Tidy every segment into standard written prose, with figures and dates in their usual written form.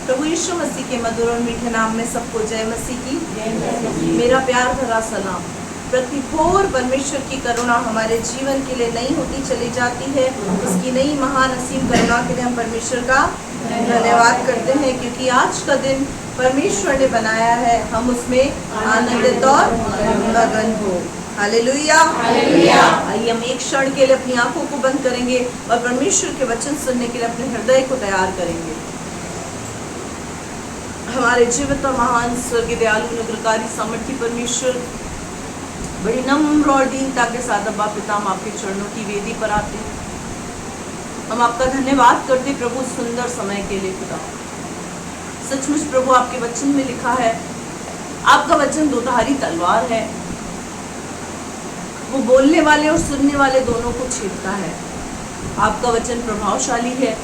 प्रभु यीशु मसीह के मधुर और मीठे नाम में सबको जय मसीह की मेरा प्यार भरा सलाम। प्रतिभोर परमेश्वर की करुणा हमारे जीवन के लिए नई होती चली जाती है। उसकी नई महान असीम करुणा के लिए हम परमेश्वर का धन्यवाद करते हैं, क्योंकि आज का दिन परमेश्वर ने बनाया है, हम उसमें आनंदित और मगन हो। हालेलुया। आइए हम एक क्षण के लिए अपनी आंखों को बंद करेंगे और परमेश्वर के वचन सुनने के लिए अपने हृदय को तैयार करेंगे। हमारे जीवित और महान स्वर्गीय दयालु अनुग्रहकारी सामर्थी परमेश्वर, बड़ी नम्र और दीनता के साथ अब्बा पिता हम आपके चरणों की वेदी पर आते हैं। हम आपका धन्यवाद करते प्रभु सुंदर समय के लिए। पिता, सचमुच प्रभु आपके वचन में लिखा है, आपका वचन दोधारी तलवार है, वो बोलने वाले और सुनने वाले दोनों को छेदता है। आपका वचन प्रभावशाली है,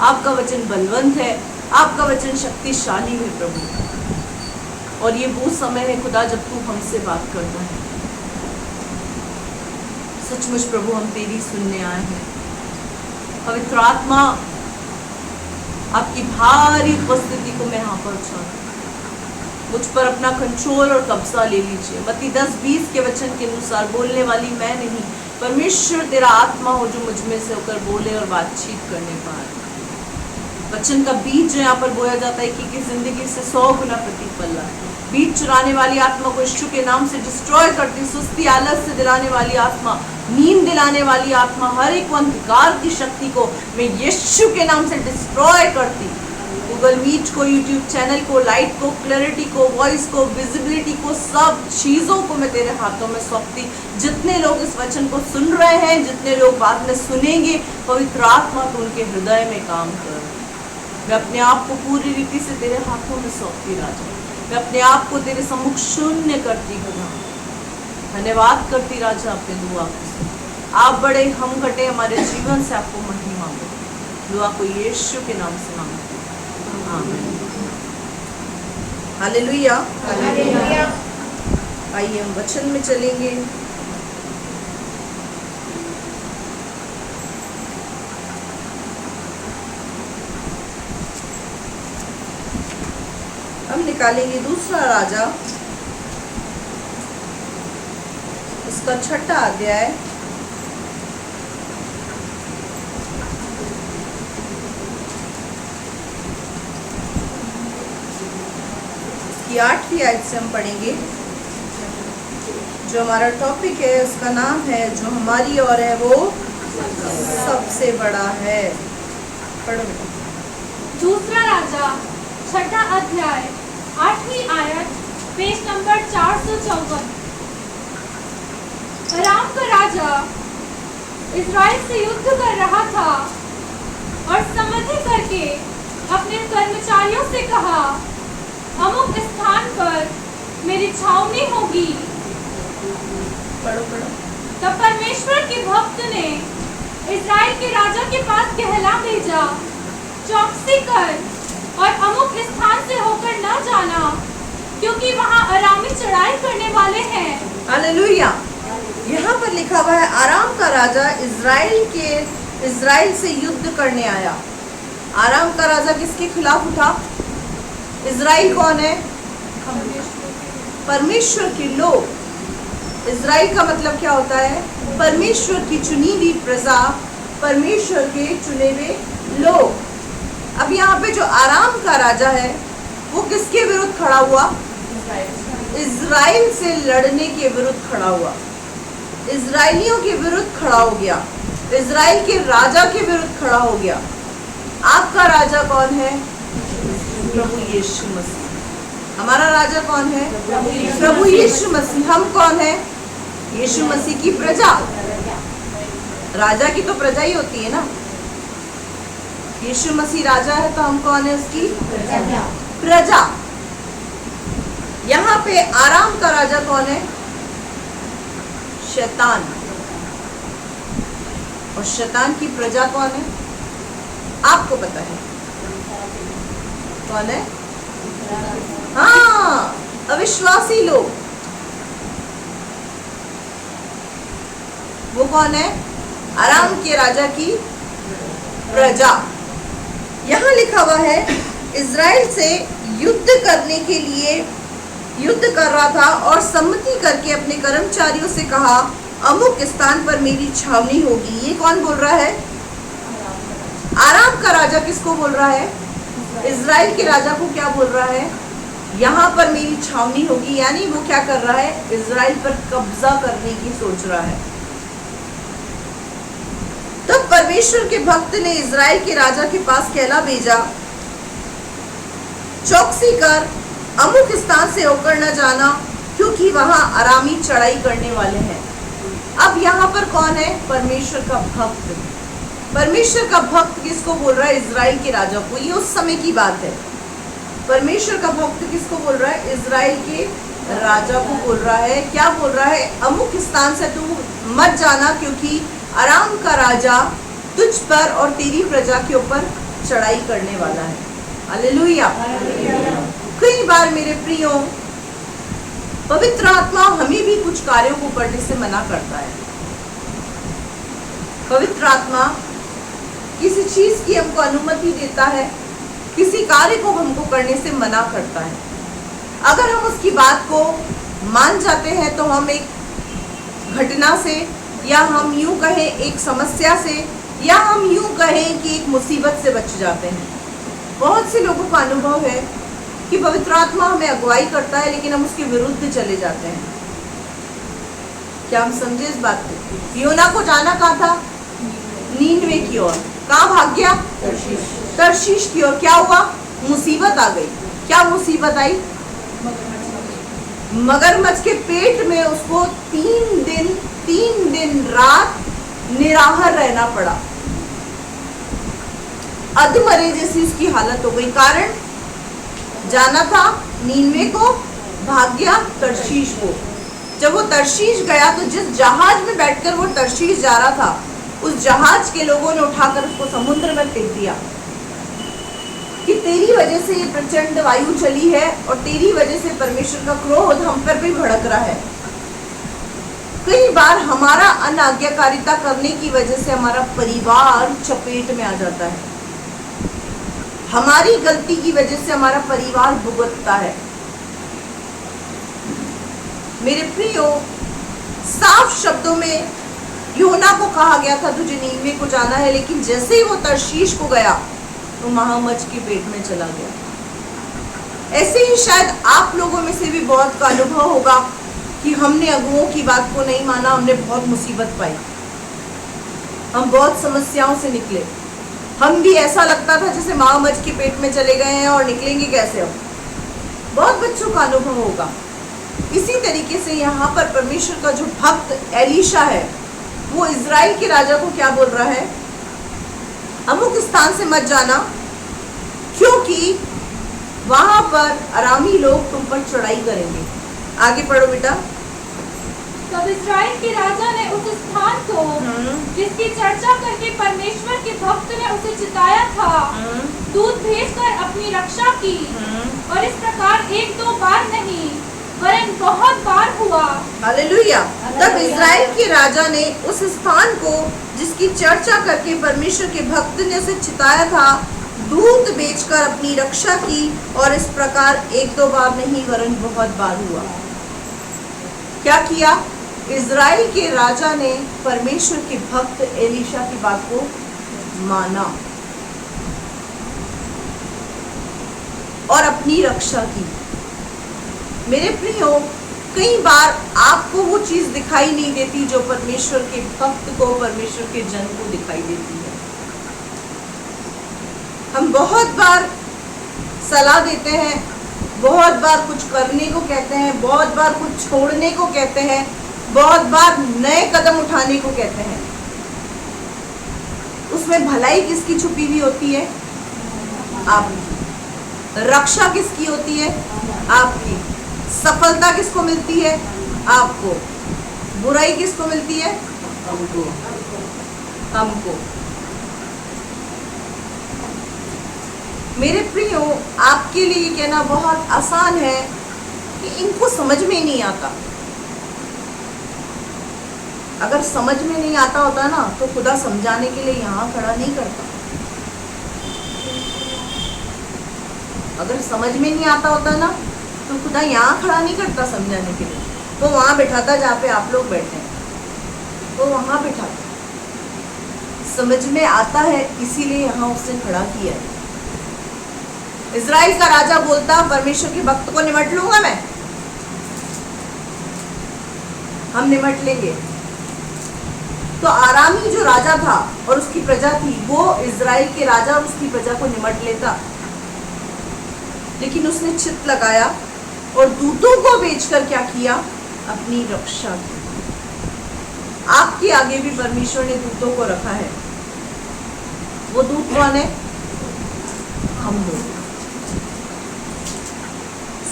आपका वचन बलवंत है, आपका वचन शक्तिशाली है प्रभु। और ये वो समय है खुदा जब तू हमसे बात करता है। सचमुच प्रभु हम तेरी सुनने आए हैं। पवित्र आत्मा, आपकी भारी उपस्थिति को मैं यहाँ पर चाहता हूँ, मुझ पर अपना कंट्रोल और कब्जा ले लीजिए। मत्ती 10:20 के वचन के अनुसार बोलने वाली मैं नहीं, परमेश्वर तेरा आत्मा हो जो मुझ में से होकर बोले और बातचीत करने पाए। वचन का बीज जो यहाँ पर बोया जाता है कि जिंदगी से 100 गुना प्रतिफल है। बीज चुराने वाली आत्मा को यीशु के नाम से डिस्ट्रॉय करती, सुस्ती आलस से दिलाने वाली आत्मा, नींद दिलाने वाली आत्मा, हर एक अंधकार की शक्ति को मैं यीशु के नाम से डिस्ट्रॉय करती। गूगल मीट को, यूट्यूब चैनल को, लाइट को, क्लैरिटी को, वॉइस को, विजिबिलिटी को, सब चीज़ों को मैं तेरे हाथों में सौंपती। जितने लोग इस वचन को सुन रहे हैं, जितने लोग बाद में सुनेंगे, पवित्र आत्मा तो उनके हृदय में काम कर। मैं अपने आप को पूरी रीति से तेरे हाथों में सौंपती राजा। मैं अपने आप को तेरे सम्मुख शून्य करती हूँ, धन्यवाद करती राजा अपने दुआ को। आप बड़े, हम घटे, हमारे जीवन से आपको महिमा मांगो। दुआ को यीशु के नाम से मांगो, आमीन। हालेलुया। आइए हम वचन में चलेंगे। हम निकालेंगे दूसरा राजा, इसका 6ठा अध्याय, इसकी 8वीं आयत से हम पढ़ेंगे। जो हमारा टॉपिक है उसका नाम है, जो हमारी ओर है वो सबसे बड़ा है। पढ़ो बेटा। दूसरा राजा 6ठा अध्याय 8वीं आयत, पेज नंबर 454। अराम का राजा इज़राइल से युद्ध कर रहा था और समझी करके अपने कर्मचारियों से कहा, अमुक स्थान पर मेरी छावनी होगी। पढ़ो। तब परमेश्वर के भक्त ने इज़राइल के राजा के पास कहला भेजा, चौकसी कर और अमुक स्थान से होकर न जाना, क्योंकि वहां अरामी चढ़ाई करने वाले हैं। हालेलुया। यहाँ पर लिखा हुआ है, आराम का राजा इज़राइल से युद्ध करने आया। आराम का राजा किसके खिलाफ उठा? इज़राइल कौन है? परमेश्वर के लोग। इज़राइल का मतलब क्या होता है? परमेश्वर की चुनी हुई प्रजा, परमेश्वर के चुने हुए लोग। अब यहाँ पे जो आराम का राजा है वो किसके विरुद्ध खड़ा हुआ? इज़राइल से लड़ने के विरुद्ध खड़ा हुआ, इज़राइलियों के विरुद्ध खड़ा हो गया, इज़राइल के राजा के विरुद्ध खड़ा हो गया। आपका राजा कौन है? प्रभु यीशु मसीह। हमारा राजा कौन है? प्रभु यीशु मसीह। हम कौन है? यीशु मसीह की प्रजा। राजा की तो प्रजा ही होती है ना। यीशु मसीह राजा है तो हम कौन है? उसकी प्रजा। यहाँ पे आराम का राजा कौन है? शैतान। और शैतान की प्रजा कौन है? आपको पता है कौन है? हाँ, अविश्वासी लोग। वो कौन है? आराम के राजा की प्रजा। यहाँ लिखा हुआ है इज़राइल से युद्ध करने के लिए युद्ध कर रहा था और सम्मति करके अपने कर्मचारियों से कहा, अमुक स्थान पर मेरी छावनी होगी। ये कौन बोल रहा है? आराम का राजा किसको बोल रहा है? इज़राइल के राजा को क्या बोल रहा है? यहाँ पर मेरी छावनी होगी। यानी वो क्या कर रहा है? इज़राइल पर कब्जा करने की सोच रहा है। तब परमेश्वर के भक्त ने इज़राइल के राजा के पास कहला भेजा, चौकसी कर, अमुक स्थान से होकर न जाना, क्योंकि वहां अरामी चढ़ाई करने वाले हैं। अब यहाँ पर कौन है? परमेश्वर का भक्त। परमेश्वर का भक्त किसको बोल रहा है? इज़राइल के राजा को। ये उस समय की बात है। परमेश्वर का भक्त किसको बोल रहा है? इज़राइल के राजा को बोल रहा है। क्या बोल रहा है? अमुक स्थान से तू मत जाना, क्योंकि अराम का राजा तुझ पर और तेरी प्रजा के ऊपर चढ़ाई करने वाला है। हालेलुया। कई बार मेरे प्रियो, पवित्र आत्मा हमें भी कुछ कार्यों को करने से मना करता है। पवित्र आत्मा किसी चीज की हमको अनुमति देता है, किसी कार्य को हमको करने से मना करता है। अगर हम उसकी बात को मान जाते हैं तो हम एक घटना से, या हम यूं कहें एक समस्या से, या हम यूं कहें कि एक मुसीबत से बच जाते हैं। बहुत से लोगों का अनुभव है कि पवित्र आत्मा हमें अगुवाई करता है, लेकिन हम उसके विरुद्ध चले जाते हैं। क्या हम समझे इस बात को? योना को जाना कहाँ था? नीनवे की ओर। कहाँ भाग गया? तर्शीश की ओर। क्या हुआ? मुसीबत आ गई। क्या मुसीबत आई? मगरमच्छ के पेट में उसको 3 दिन रात निराहार रहना पड़ा। अधमरे जैसी उसकी हालत हो गई। कारण जाना था नीनवे को, भाग गया तर्शीश को। जब वो तर्शीश गया तो जिस जहाज में बैठकर वो तर्शीश जा रहा था, उस जहाज के लोगों ने उठाकर उसको समुद्र में फेंक दिया कि तेरी वजह से ये प्रचंड वायु चली है और तेरी वजह से परमेश्वर का क्रोध हम पर भी भड़क रहा है। कई बार हमारा अनाज्ञाकारिता करने की वजह से हमारा परिवार चपेट में आ जाता है। हमारी गलती की वजह से हमारा परिवार भुगतता है। मेरे प्रियो, साफ शब्दों में योना को कहा गया था तुझे नीनवे को जाना है, लेकिन जैसे ही वो तर्शीश को गया तो महामच्छ के पेट में चला गया। ऐसे ही शायद आप लोगों में से भी बहुत का अनुभव होगा कि हमने अगुओं की बात को नहीं माना, हमने बहुत मुसीबत पाई, हम बहुत समस्याओं से निकले। हम भी ऐसा लगता था जैसे महामच्छ के पेट में चले गए हैं और निकलेंगे कैसे हम। बहुत बच्चों का अनुभव होगा। इसी तरीके से यहाँ पर परमेश्वर का जो भक्त एलीशा है, वो इज़राइल के राजा को क्या बोल रहा है? अमुक स्थान से मत जाना, क्योंकि वहां पर अरामी लोग तुम पर चढ़ाई करेंगे। आगे पढ़ो बेटा। तब इज़राइल के राजा ने उस स्थान को, जिसकी चर्चा करके परमेश्वर के भक्त ने उसे चिताया था, दूत भेजकर अपनी रक्षा की। और इस प्रकार 1-2 बार नहीं, वरन बहुत बार हुआ। हालेलुया। तब इज़राइल के राजा ने उस स्थान को, जिसकी चर्चा करके परमेश्वर के भक्त ने उसे चिताया था, दूत भेजकर अपनी रक्षा की। और इस प्रकार 1-2 बार नहीं, वरन बहुत बार हुआ। क्या किया? इज़राइल के राजा ने परमेश्वर के भक्त एलीशा की बात को माना और अपनी रक्षा की। मेरे प्रियो, कई बार आपको वो चीज दिखाई नहीं देती जो परमेश्वर के भक्त को, परमेश्वर के जन को दिखाई देती है। हम बहुत बार सलाह देते हैं, बहुत बार कुछ करने को कहते हैं, बहुत बार कुछ छोड़ने को कहते हैं, बहुत बार नए कदम उठाने को कहते हैं। उसमें भलाई किसकी छुपी हुई होती है? आपकी। रक्षा किसकी होती है? आपकी। सफलता किसको मिलती है? आपको। बुराई किसको मिलती है? हमको। मेरे प्रियो, आपके लिए कहना बहुत आसान है कि इनको समझ में नहीं आता। अगर समझ में नहीं आता होता ना, तो खुदा समझाने के लिए यहाँ खड़ा नहीं करता। अगर समझ में नहीं आता होता ना तो खुदा यहाँ खड़ा नहीं करता समझाने के लिए, वो वहाँ बिठाता जहाँ पे आप लोग बैठे हैं, वो वहाँ बिठाता। समझ में आता है इसीलिए यहाँ उसने खड़ा किया है। इजराइल का राजा बोलता परमेश्वर के भक्त को निमट लूंगा मैं, हम निमट लेंगे। तो आरामी जो राजा था और उसकी प्रजा थी, वो इजराइल के राजा और उसकी प्रजा को निमट लेता, लेकिन उसने चित लगाया और दूतों को भेजकर क्या किया? अपनी रक्षा की। आपके आगे भी परमेश्वर ने दूतों को रखा है। वो दूत कौन है? हम लोग।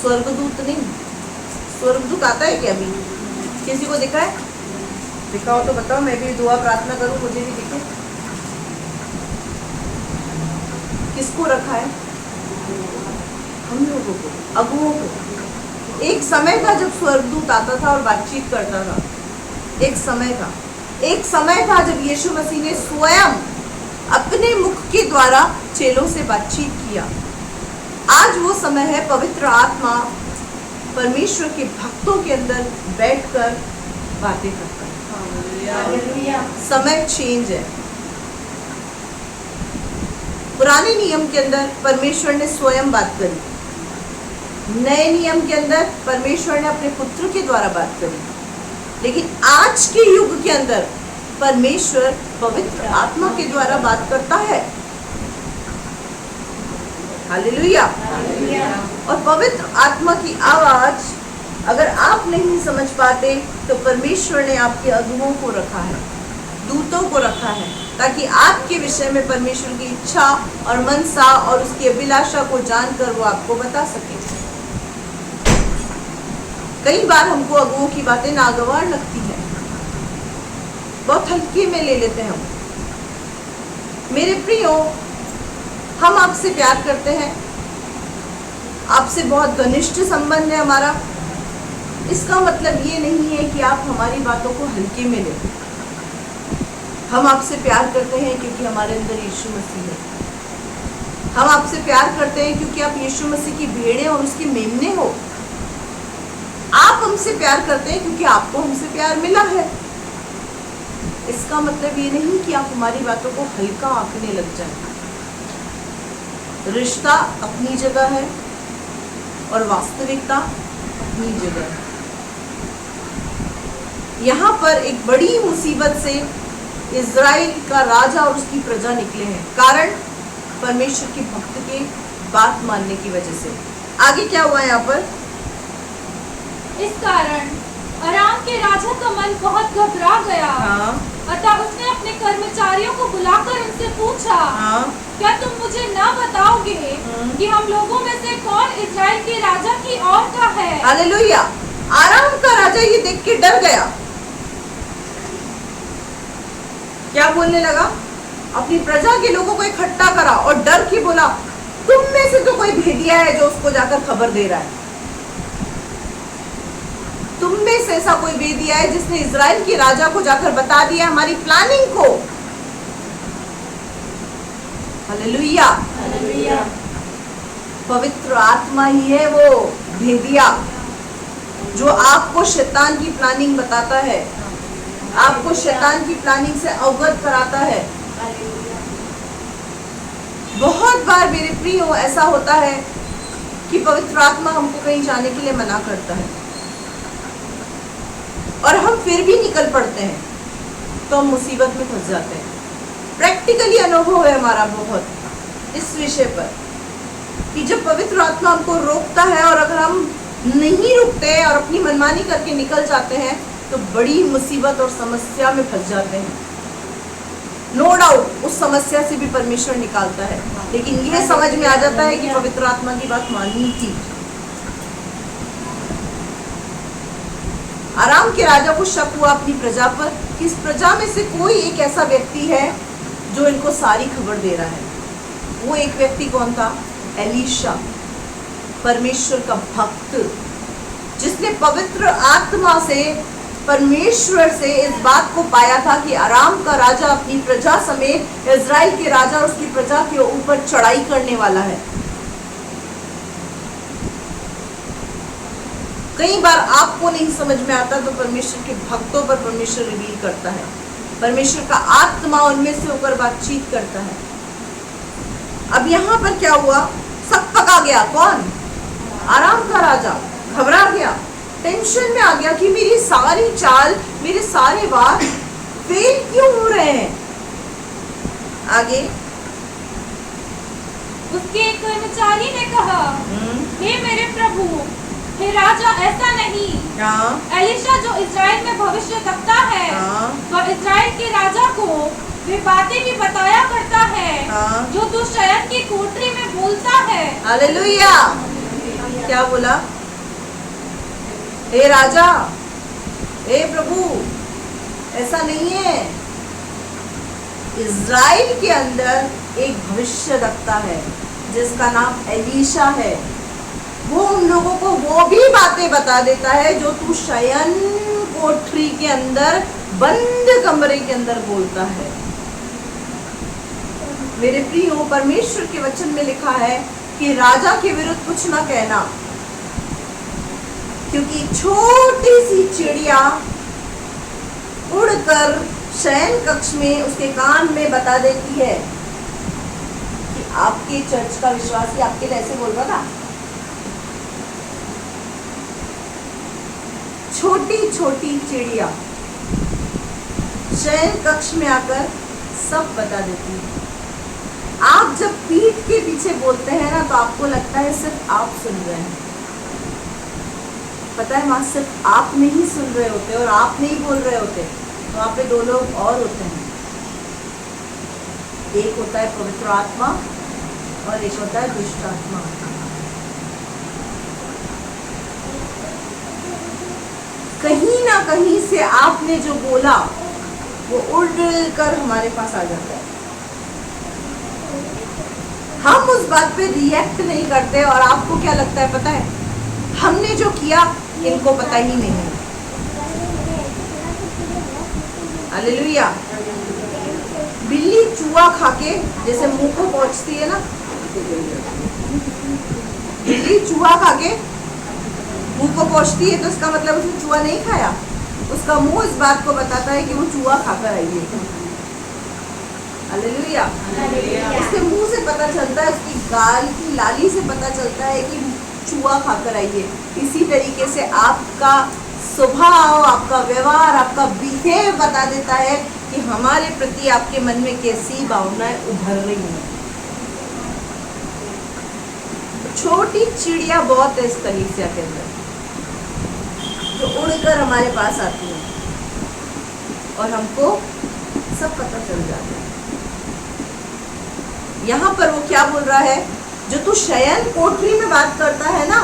स्वर्गदूत नहीं। स्वर्गदूत आता है क्या अभी? किसी को दिखा है? दिखाओ तो बताओ, मैं भी दुआ प्रार्थना करूं, मुझे भी दिखे। किसको रखा है? हम लोगों को, अगुओं को। एक समय था जब स्वर्गदूत आता था और बातचीत करता था। एक समय था जब यीशु मसीह ने स्वयं अपने मुख के द्वारा चेलों से बातचीत किया। आज वो समय है, पवित्र आत्मा परमेश्वर के भक्तों के अंदर बैठकर बातें करता है। समय चेंज है। पुराने नियम के अंदर परमेश्वर ने स्वयं बात करी, नए नियम के अंदर परमेश्वर ने अपने पुत्र के द्वारा बात करी, लेकिन आज के युग के अंदर परमेश्वर पवित्र आत्मा के द्वारा बात करता है। हालेलुया। और पवित्र आत्मा की आवाज अगर आप नहीं समझ पाते तो परमेश्वर ने आपके अगुओं को रखा है, दूतों को रखा है, ताकि आपके विषय में परमेश्वर की इच्छा और मनसा और उसकी अभिलाषा को जानकर वो आपको बता सके। कई बार हमको अगुओं की बातें नागवार लगती है, बहुत हल्के में ले लेते हैं हम। मेरे प्रियो, हम आपसे प्यार करते हैं, आपसे बहुत घनिष्ठ संबंध है हमारा। इसका मतलब ये नहीं है कि आप हमारी बातों को हल्के में लें। हम आपसे प्यार करते हैं क्योंकि हमारे अंदर यीशु मसीह है। हम आपसे प्यार करते हैं क्योंकि आप यीशु मसीह की भेड़ें और उसके मेमने हो। आप हमसे प्यार करते हैं क्योंकि आपको हमसे प्यार मिला है। इसका मतलब ये नहीं कि आप हमारी बातों को हल्का आंकने लग जाएं। रिश्ता अपनी जगह है और वास्तविकता अपनी जगह है। यहाँ पर एक बड़ी मुसीबत से इज़राइल का राजा और उसकी प्रजा निकले हैं, कारण परमेश्वर के भक्त के बात मानने की वजह से। आगे क्या हुआ यहाँ पर? इस कारण अराम के राजा का मन बहुत घबरा गया। हाँ। अतः उसने अपने कर्मचारियों को बुलाकर उनसे पूछा, हाँ। क्या तुम मुझे न बताओगे कि हम लोगों में से कौन इज़राइल के राजा की ओर का है? हालेलुया। आराम का राजा ये देख के डर गया। क्या बोलने लगा? अपनी प्रजा के लोगों को इकट्ठा करा और डर के बोला, तुम में से तो कोई भेदिया है जो उसको जाकर खबर दे रहा है। तुम में से ऐसा कोई भेदिया है जिसने इज़राइल के राजा को जाकर बता दिया हमारी प्लानिंग को। हालेलुया। हालेलुया। पवित्र आत्मा ही है वो भेदिया जो आपको शैतान की प्लानिंग बताता है, आपको शैतान की प्लानिंग से अवगत कराता है। बहुत बार मेरे प्रियो ऐसा होता है कि पवित्र आत्मा हमको कहीं जाने के लिए मना करता है और हम फिर भी निकल पड़ते हैं, तो हम मुसीबत में फंस जाते हैं। प्रैक्टिकली अनुभव है हमारा बहुत इस विषय पर कि जब पवित्र आत्मा हमको रोकता है और अगर हम नहीं रुकते और अपनी मनमानी करके निकल जाते हैं तो बड़ी मुसीबत और समस्या में फंस जाते हैं। नो डाउट उस समस्या से भी परमेश्वर निकालता है, लेकिन यह समझ में आ जाता है कि पवित्र आत्मा की बात माननी थी। आराम के राजा को शक हुआ अपनी प्रजा पर कि इस प्रजा में से कोई एक ऐसा व्यक्ति है जो इनको सारी खबर दे रहा है। वो एक व्यक्ति कौन था? एलीशा, परमेश्वर का भक्त, जिसने पवित्र आत्मा से परमेश्वर से इस बात को पाया था कि आराम का राजा अपनी प्रजा समेत इज़राइल के राजा और उसकी प्रजा के ऊपर चढ़ाई करने वाला है। कई बार आपको नहीं समझ में आता तो परमेश्वर के भक्तों पर परमेश्वर रिवील करता है, परमेश्वर का आत्मा उनमें से होकर बातचीत करता है। अब यहाँ पर क्या हुआ, सब पका गया। कौन? आराम का राजा घबरा गया, टेंशन में आ गया कि मेरी सारी चाल, मेरे सारे वार फेल क्यों हो रहे हैं। आगे उसके एक कर्मचारी ने कहा, हे मेरे प्रभु, हे राजा, ऐसा नहीं। एलीशा जो इज़राइल में भविष्य वक्ता है, वह इज़राइल के राजा को वे बातें भी बताया करता है जो तू शयन की कोठरी में बोलता है। हालेलुया। क्या बोला? हे राजा, हे प्रभु, ऐसा नहीं है। इज़राइल के अंदर एक भविष्य वक्ता है जिसका नाम एलीशा है। वो उन लोगों को वो भी बातें बता देता है जो तू शयन कोठरी के अंदर, बंद कमरे के अंदर बोलता है। मेरे प्रियो, परमेश्वर के वचन में लिखा है कि राजा के विरुद्ध कुछ ना कहना, क्योंकि छोटी सी चिड़िया उड़कर शयन कक्ष में उसके कान में बता देती है कि आपके चर्च का विश्वासी आपके लिए ऐसे बोल रहा था। छोटी छोटी चिड़िया शयन कक्ष में आकर सब बता देती है। आप जब पीठ के पीछे बोलते हैं ना, तो आपको लगता है सिर्फ आप सुन रहे हैं। पता है, वहां सिर्फ आप नहीं सुन रहे होते और आप नहीं बोल रहे होते, वहां पे दो लोग और होते हैं। एक होता है पवित्र आत्मा और एक होता है दुष्ट आत्मा। कहीं ना कहीं से आपने जो बोला वो उड़ कर हमारे पास आ जाता है। हम उस बात पे रिएक्ट नहीं करते और आपको क्या लगता है पता है, हमने जो किया इनको पता ही नहीं है। हालेलुया। बिल्ली चूहा खाके जैसे मुंह को पहुंचती है ना, बिल्ली चूहा खाके मुंह को पहुंचती है तो इसका मतलब उसने चूहा नहीं खाया, उसका मुंह इस बात को बताता है कि वो चूहा खाकर आई है। हालेलुया। उसके मुंह से पता चलता है, उसकी गाल की लाली से पता चलता है कि चूहा खाकर आई है। इसी तरीके से आपका स्वभाव, आपका व्यवहार, आपका बिहेव बता देता है कि हमारे प्रति आपके मन में कैसी भावनाएं उभर रही हैं। छोटी चिड़िया बहुत है इस कलीसिया के अंदर जो उड़कर हमारे पास आती है और हमको सब पता चल जाता है। यहाँ पर वो क्या बोल रहा है, जो तू शयन कोठरी में बात करता है ना,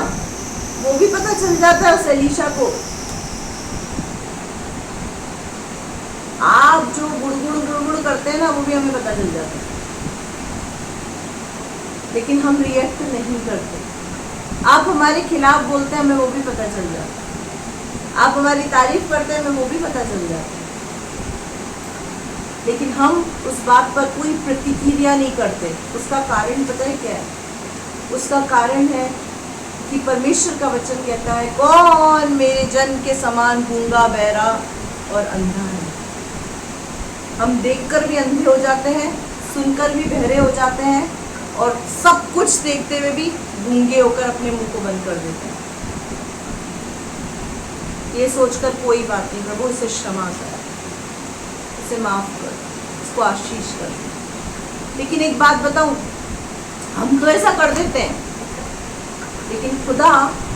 वो भी पता चल जाता है उस एलीशा को। आप जो गुड़गुड़ करते हैं ना, वो भी हमें पता चल जाता है, लेकिन हम रिएक्ट नहीं करते। आप हमारे खिलाफ बोलते हैं, हमें वो भी पता चल जाता है। आप हमारी तारीफ करते हैं, हमें वो भी पता चल जाता है, लेकिन हम उस बात पर कोई प्रतिक्रिया नहीं करते। उसका कारण पता है क्या है? उसका कारण है कि परमेश्वर का वचन कहता है, कौन मेरे जन के समान गूंगा, बहरा और अंधा है। हम देखकर भी अंधे हो जाते हैं, सुनकर भी बहरे हो जाते हैं और सब कुछ देखते हुए भी गूंगे होकर अपने मुंह को बंद कर देते हैं। ये सोचकर कोई बात नहीं, प्रभु इसे क्षमा कर, इसे माफ कर, इसको आशीष कर। लेकिन एक बात बताऊं, हम तो ऐसा कर देते हैं, लेकिन खुदा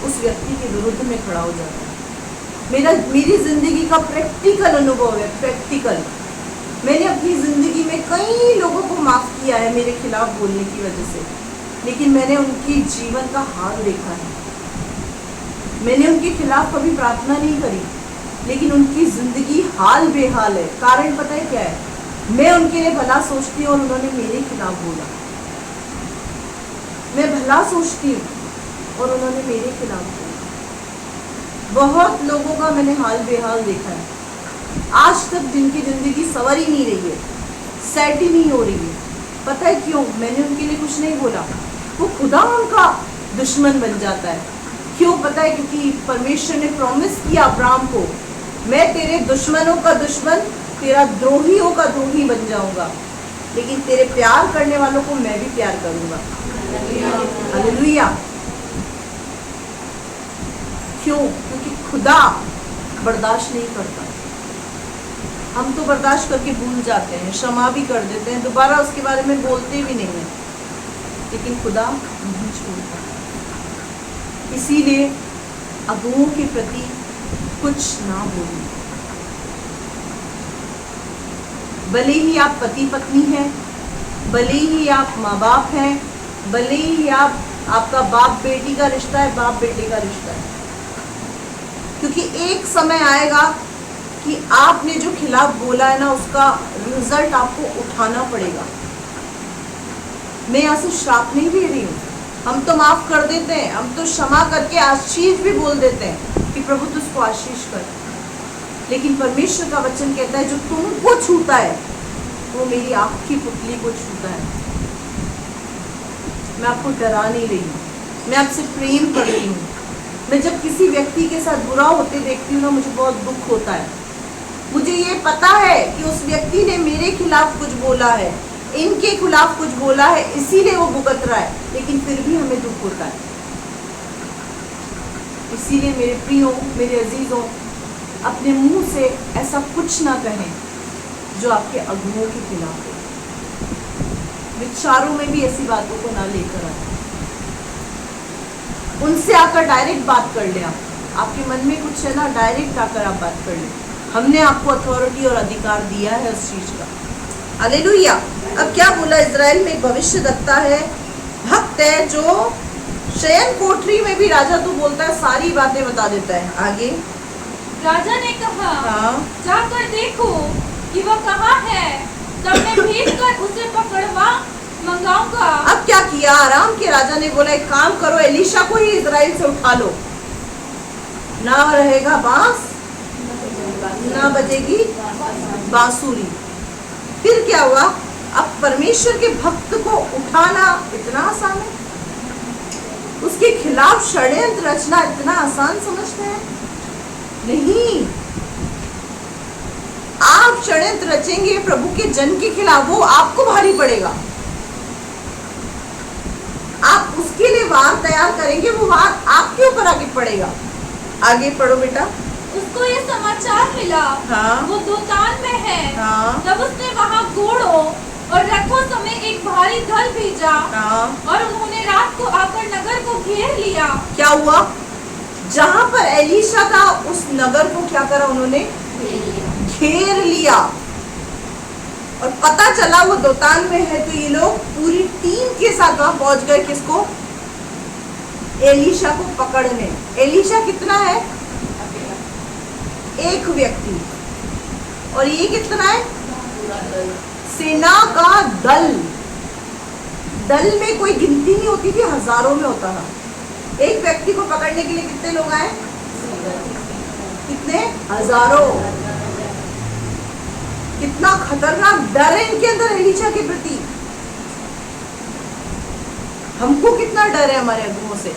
उस व्यक्ति के विरुद्ध में खड़ा हो जाता है। मेरी जिंदगी का प्रैक्टिकल अनुभव है, प्रैक्टिकल। मैंने अपनी ज़िंदगी में कई लोगों को माफ़ किया है मेरे खिलाफ बोलने की वजह से, लेकिन मैंने उनकी जीवन का हाल देखा है। मैंने उनके खिलाफ कभी प्रार्थना नहीं करी, लेकिन उनकी ज़िंदगी हाल बेहाल है। कारण पता है क्या है? मैं उनके लिए भला सोचती हूँ और उन्होंने मेरे खिलाफ बोला। मैं भला सोचती हूँ और उन्होंने मेरे खिलाफ बोला। बहुत लोगों का मैंने हाल बेहाल देखा है, आज तक जिनकी ज़िंदगी संवर ही नहीं रही है, सेट ही नहीं हो रही है। पता है क्यों? मैंने उनके लिए कुछ नहीं बोला, वो खुदा उनका दुश्मन बन जाता है। क्यों पता है? क्योंकि परमेश्वर ने प्रॉमिस किया अब्राहम को, मैं तेरे दुश्मनों का दुश्मन, तेरा द्रोहियों का द्रोही बन जाऊंगा, लेकिन तेरे प्यार करने वालों को मैं भी प्यार करूंगा। हालेलुया। क्यों? क्योंकि खुदा बर्दाश्त नहीं करता। हम तो बर्दाश्त करके भूल जाते हैं, क्षमा भी कर देते हैं, दोबारा उसके बारे में बोलते भी नहीं हैं, लेकिन खुदा नहीं छोड़ता। इसीलिए अगुओं के प्रति कुछ ना बोलिए। भले ही आप पति पत्नी हैं, भले ही आप माँ बाप हैं, भले ही आपका बाप बेटी का रिश्ता है, बाप बेटे का रिश्ता है, क्योंकि एक समय आएगा कि आपने जो खिलाफ बोला है ना, उसका रिजल्ट आपको उठाना पड़ेगा। मैं यहाँ से श्राप नहीं दे रही हूँ, हम तो माफ कर देते हैं, हम तो क्षमा करके आशीष भी बोल देते हैं कि प्रभु तुझको आशीष कर, लेकिन परमेश्वर का वचन कहता है जो तुमको छूता है वो मेरी आँख की पुतली को छूता है। मैं आपको डरा नहीं रही हूँ, मैं आपसे प्रेम कर रही हूँ। मैं जब किसी व्यक्ति के साथ बुरा होते देखती हूँ ना, मुझे बहुत दुख होता है। मुझे ये पता है कि उस व्यक्ति ने मेरे खिलाफ कुछ बोला है, इनके खिलाफ कुछ बोला है, इसीलिए वो भुगत रहा है, लेकिन फिर भी हमें दुख होता है। इसीलिए मेरे प्रियो, मेरे अजीजों, अपने मुंह से ऐसा कुछ ना कहें जो आपके अगुओं के खिलाफ हो। विचारों में भी ऐसी बातों को ना लेकर आए। उनसे आकर डायरेक्ट बात कर ले। आपके मन में कुछ है ना, डायरेक्ट आकर आप बात कर ले। हमने आपको अथॉरिटी और अधिकार दिया है उस चीज का। हालेलुया। अब क्या बोला? इजराइल में एक भविष्यद्वक्ता है, भक्त है, जो शयन कोठरी में भी राजा तू बोलता है, सारी बातें बता देता है। आगे राजा ने कहा, हाँ, जाकर देखो कि वह कहाँ है, तब मैं भेज कर उसे पकड़वा मंगाऊंगा। अब क्या किया? आराम के राजा ने बोला एक काम करो, एलीशा को ही इजराइल से उठा लो, ना रहेगा बांस ना बजेगी बांसुरी। फिर क्या हुआ? अब परमेश्वर के भक्त को उठाना इतना आसान है? उसके खिलाफ षड्यंत्र रचना इतना आसान समझते हैं? नहीं। आप षड्यंत्र रचेंगे प्रभु के जन के खिलाफ, वो आपको भारी पड़ेगा। आप उसके लिए वार तैयार करेंगे, वो वार आपके ऊपर आगे पड़ेगा। आगे पढ़ो बेटा। उसको ये समाचार मिला, हाँ, वो दोतान में है। हाँ, तब उसने वहाँ घोड़ों और रथों समेत एक भारी दल भेजा, हाँ। और उन्होंने रात को आकर नगर को घेर लिया। क्या हुआ? जहां पर एलीशा था उस नगर को क्या करा उन्होंने? घेर लिया। और पता चला वो दोतान में है, तो ये लोग पूरी टीम के साथ वहां पहुंच गए। किसको? एलीशा को पकड़ने। एलीशा कितना है? एक व्यक्ति। और ये कितना है? सेना का दल। दल में कोई गिनती नहीं होती थी, हजारों में होता था। एक व्यक्ति को पकड़ने के लिए कितने लोग आए? कितने? हजारों। कितना खतरनाक डर है इनके अंदर एलीशा के प्रति। हमको कितना डर है हमारे अगुओं से।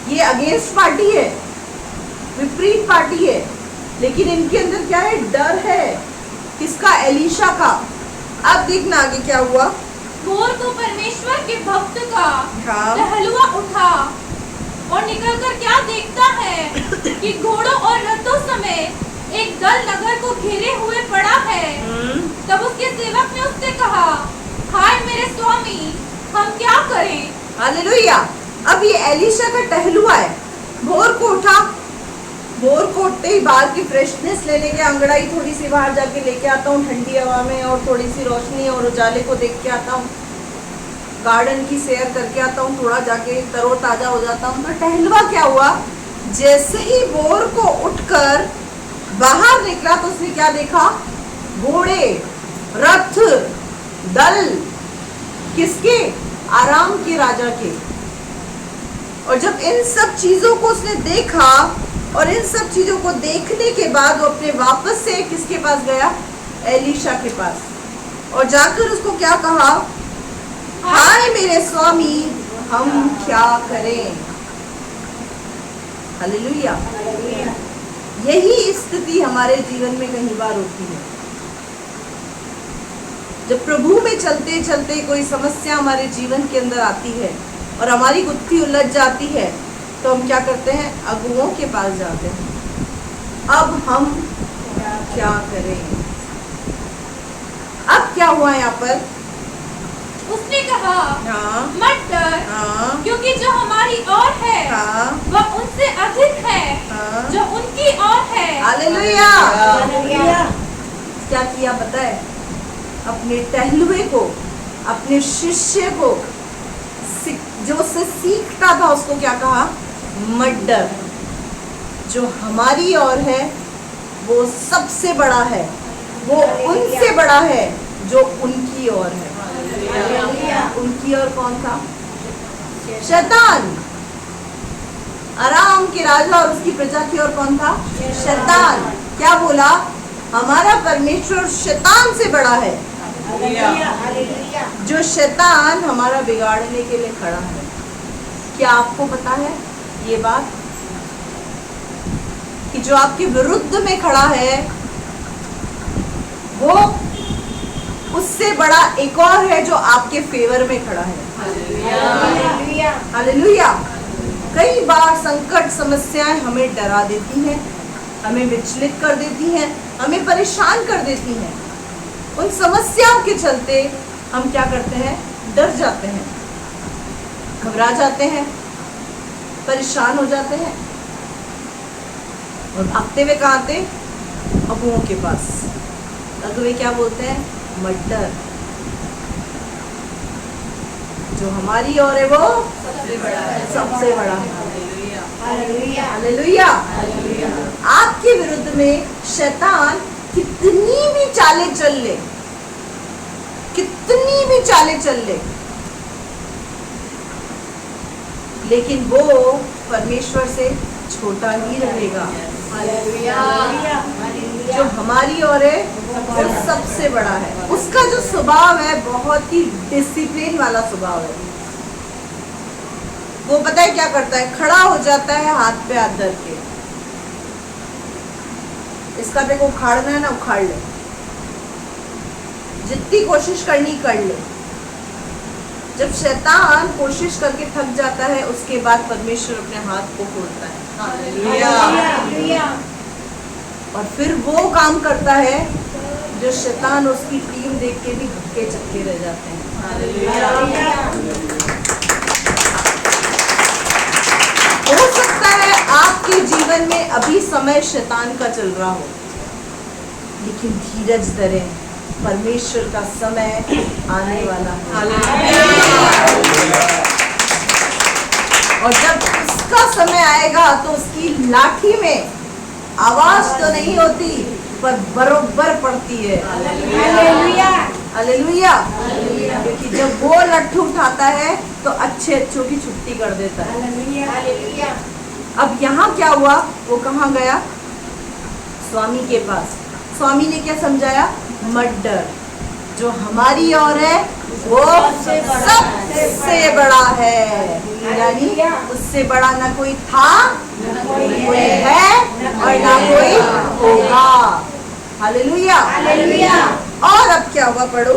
ये अगेंस्ट पार्टी है, विपरीत पार्टी है, लेकिन इनके अंदर क्या है? डर है। किसका? एलीशा का। अब देखना आगे क्या हुआ। भोर को परमेश्वर के भक्त का हाँ। टहलुआ उठा और निकलकर क्या देखता है कि घोड़ों और रथों समेत एक दल नगर को घेरे हुए पड़ा है। तब उसके सेवक ने उससे कहा, हाय मेरे स्वामी, हम क्या करें? हालेलुया। अब ये एलीशा का टहलुआ है। भोर को उठा, भोर को उठते ही बाहर की फ्रेशनेस लेने के, अंगड़ाई थोड़ी सी बाहर जाके लेके आता हूँ ठंडी हवा में, और थोड़ी सी रोशनी और उजाले को देख के आता हूँ, गार्डन की सैर करके आता हूँ, थोड़ा जाके तरोताजा हो जाता हूँ। तो टहलुआ क्या हुआ? जैसे ही भोर को उठकर बाहर निकला तो उसने क्या देखा? घोड़े, रथ, दल। किसके? आराम के राजा के। और जब इन सब चीजों को उसने देखा, और इन सब चीजों को देखने के बाद वो अपने वापस से किसके पास गया? एलीशा के पास। और जाकर उसको क्या कहा? हाय मेरे स्वामी, हम क्या करें। हालेलुया। यही स्थिति हमारे जीवन में कई बार होती है। जब प्रभु में चलते चलते कोई समस्या हमारे जीवन के अंदर आती है और हमारी गुत्थी उलझ जाती है, तो हम क्या करते हैं? अगुओं के पास जाते हैं। अब हम क्या करें? अब क्या हुआ यहाँ पर? उसने कहा, हाँ, मत डर, हाँ, क्योंकि जो हमारी ओर है हाँ, वह उनसे अधिक है हाँ। जो उनकी ओर है। हालेलुया। क्या किया पता है? अपने टहलुए को, अपने शिष्य को, जो उससे सीखता था, उसको क्या कहा? मत डर, जो हमारी ओर है वो सबसे बड़ा है, वो उनसे बड़ा है जो उनकी ओर है। उनकी ओर कौन था? शैतान। आराम के राजा और उसकी प्रजा की ओर कौन था? शैतान। क्या बोला? हमारा परमेश्वर शैतान से बड़ा है। जो शैतान हमारा बिगाड़ने के लिए खड़ा है। क्या आपको पता है ये बात कि जो आपके विरुद्ध में खड़ा है वो उससे बड़ा एक और है जो आपके फेवर में खड़ा है। हालेलुया। कई बार संकट समस्याएं हमें डरा देती हैं, हमें विचलित कर देती हैं, हमें परेशान कर देती हैं। उन समस्याओं के चलते हम क्या करते हैं? डर जाते हैं, घबरा जाते हैं, परेशान हो जाते हैं और भागते हुए कहाँ आते? अगुओं के पास। अगुए क्या बोलते हैं? मत डर, जो हमारी ओर है वो सबसे बड़ा है। हालेलुया। आपके विरुद्ध में शैतान कितनी भी चालें चल ले, कितनी भी चालें चल ले, लेकिन वो परमेश्वर से छोटा ही रहेगा। जो हमारी ओर है वो सबसे बड़ा है। उसका जो स्वभाव है बहुत ही डिसिप्लिन वाला स्वभाव है। वो पता है क्या करता है? खड़ा हो जाता है हाथ पे हाथ धर के, इसका देखो उखाड़ना है ना, उखाड़ ले, जितनी कोशिश करनी कर ले। जब शैतान कोशिश करके थक जाता है, उसके बाद परमेश्वर अपने हाथ को खोलता है। हालेलुया। और फिर वो काम करता है जो शैतान उसकी टीम देख के भी हक्के चक्के रह जाते हैं। हालेलुया। हो सकता है आपके जीवन में अभी समय शैतान का चल रहा हो, लेकिन धीरज धरें, परमेश्वर का समय आने वाला है। और जब उसका समय आएगा तो उसकी लाठी में आवाज तो नहीं होती पर बरोबर पड़ती है। हालेलुया। क्योंकि जब वो लट्ठू उठाता है तो अच्छे अच्छों की छुट्टी कर देता है। अब यहाँ क्या हुआ? वो कहाँ गया? स्वामी के पास। स्वामी ने क्या समझाया? मत डर, जो हमारी ओर है वो सबसे बड़ा है। यानी उससे बड़ा ना कोई था, ना कोई है और ना कोई होगा। हालेलुया। और अब क्या हुआ? पढ़ो।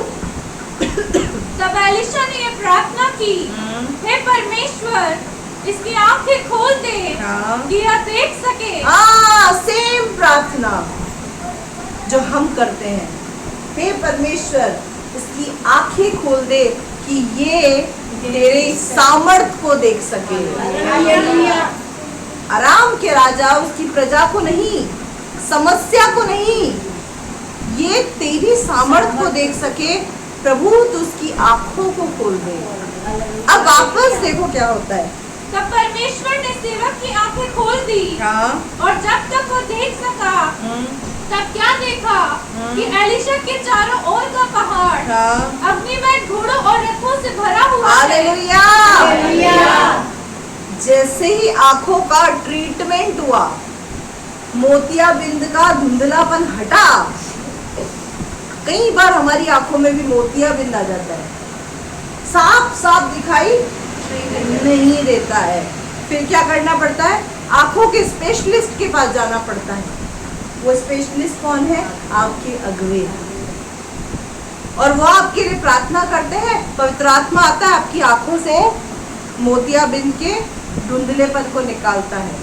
तब एलिशा ने ये प्रार्थना की, हे परमेश्वर, इसकी आंखें खोल दे कि यह देख सके। सेम प्रार्थना जो हम करते हैं। हे परमेश्वर, इसकी आंखें खोल दे कि ये तेरे सामर्थ को देख सके। आराम के राजा उसकी प्रजा को नहीं, समस्या को नहीं, ये तेरी सामर्थ को देख सके। प्रभु तो उसकी आंखों को खोल दे। अब वापस देखो क्या होता है। तब परमेश्वर ने सेवक की आंखें खोल दी। और जब तक वो देख सका, तब क्या देखा कि एलिशा के चारों ओर का पहाड़ अग्निमय घोड़ों और रथों से भरा हुआ है। हालेलुया। जैसे ही आंखों का ट्रीटमेंट हुआ, मोतियाबिंद का धुंधलापन हटा। कई बार हमारी आंखों में भी मोतियाबिंद आ जाता है, साफ साफ दिखाई नहीं देता है। फिर क्या करना पड़ता है? आंखों के स्पेशलिस्ट के पास जाना पड़ता है। वो स्पेशलिस्ट कौन है? आपके अगुवे। और वो आपके लिए प्रार्थना करते हैं, पवित्र आत्मा आता है, आपकी आंखों से मोतियाबिंद के धुंधलेपन को निकालता है।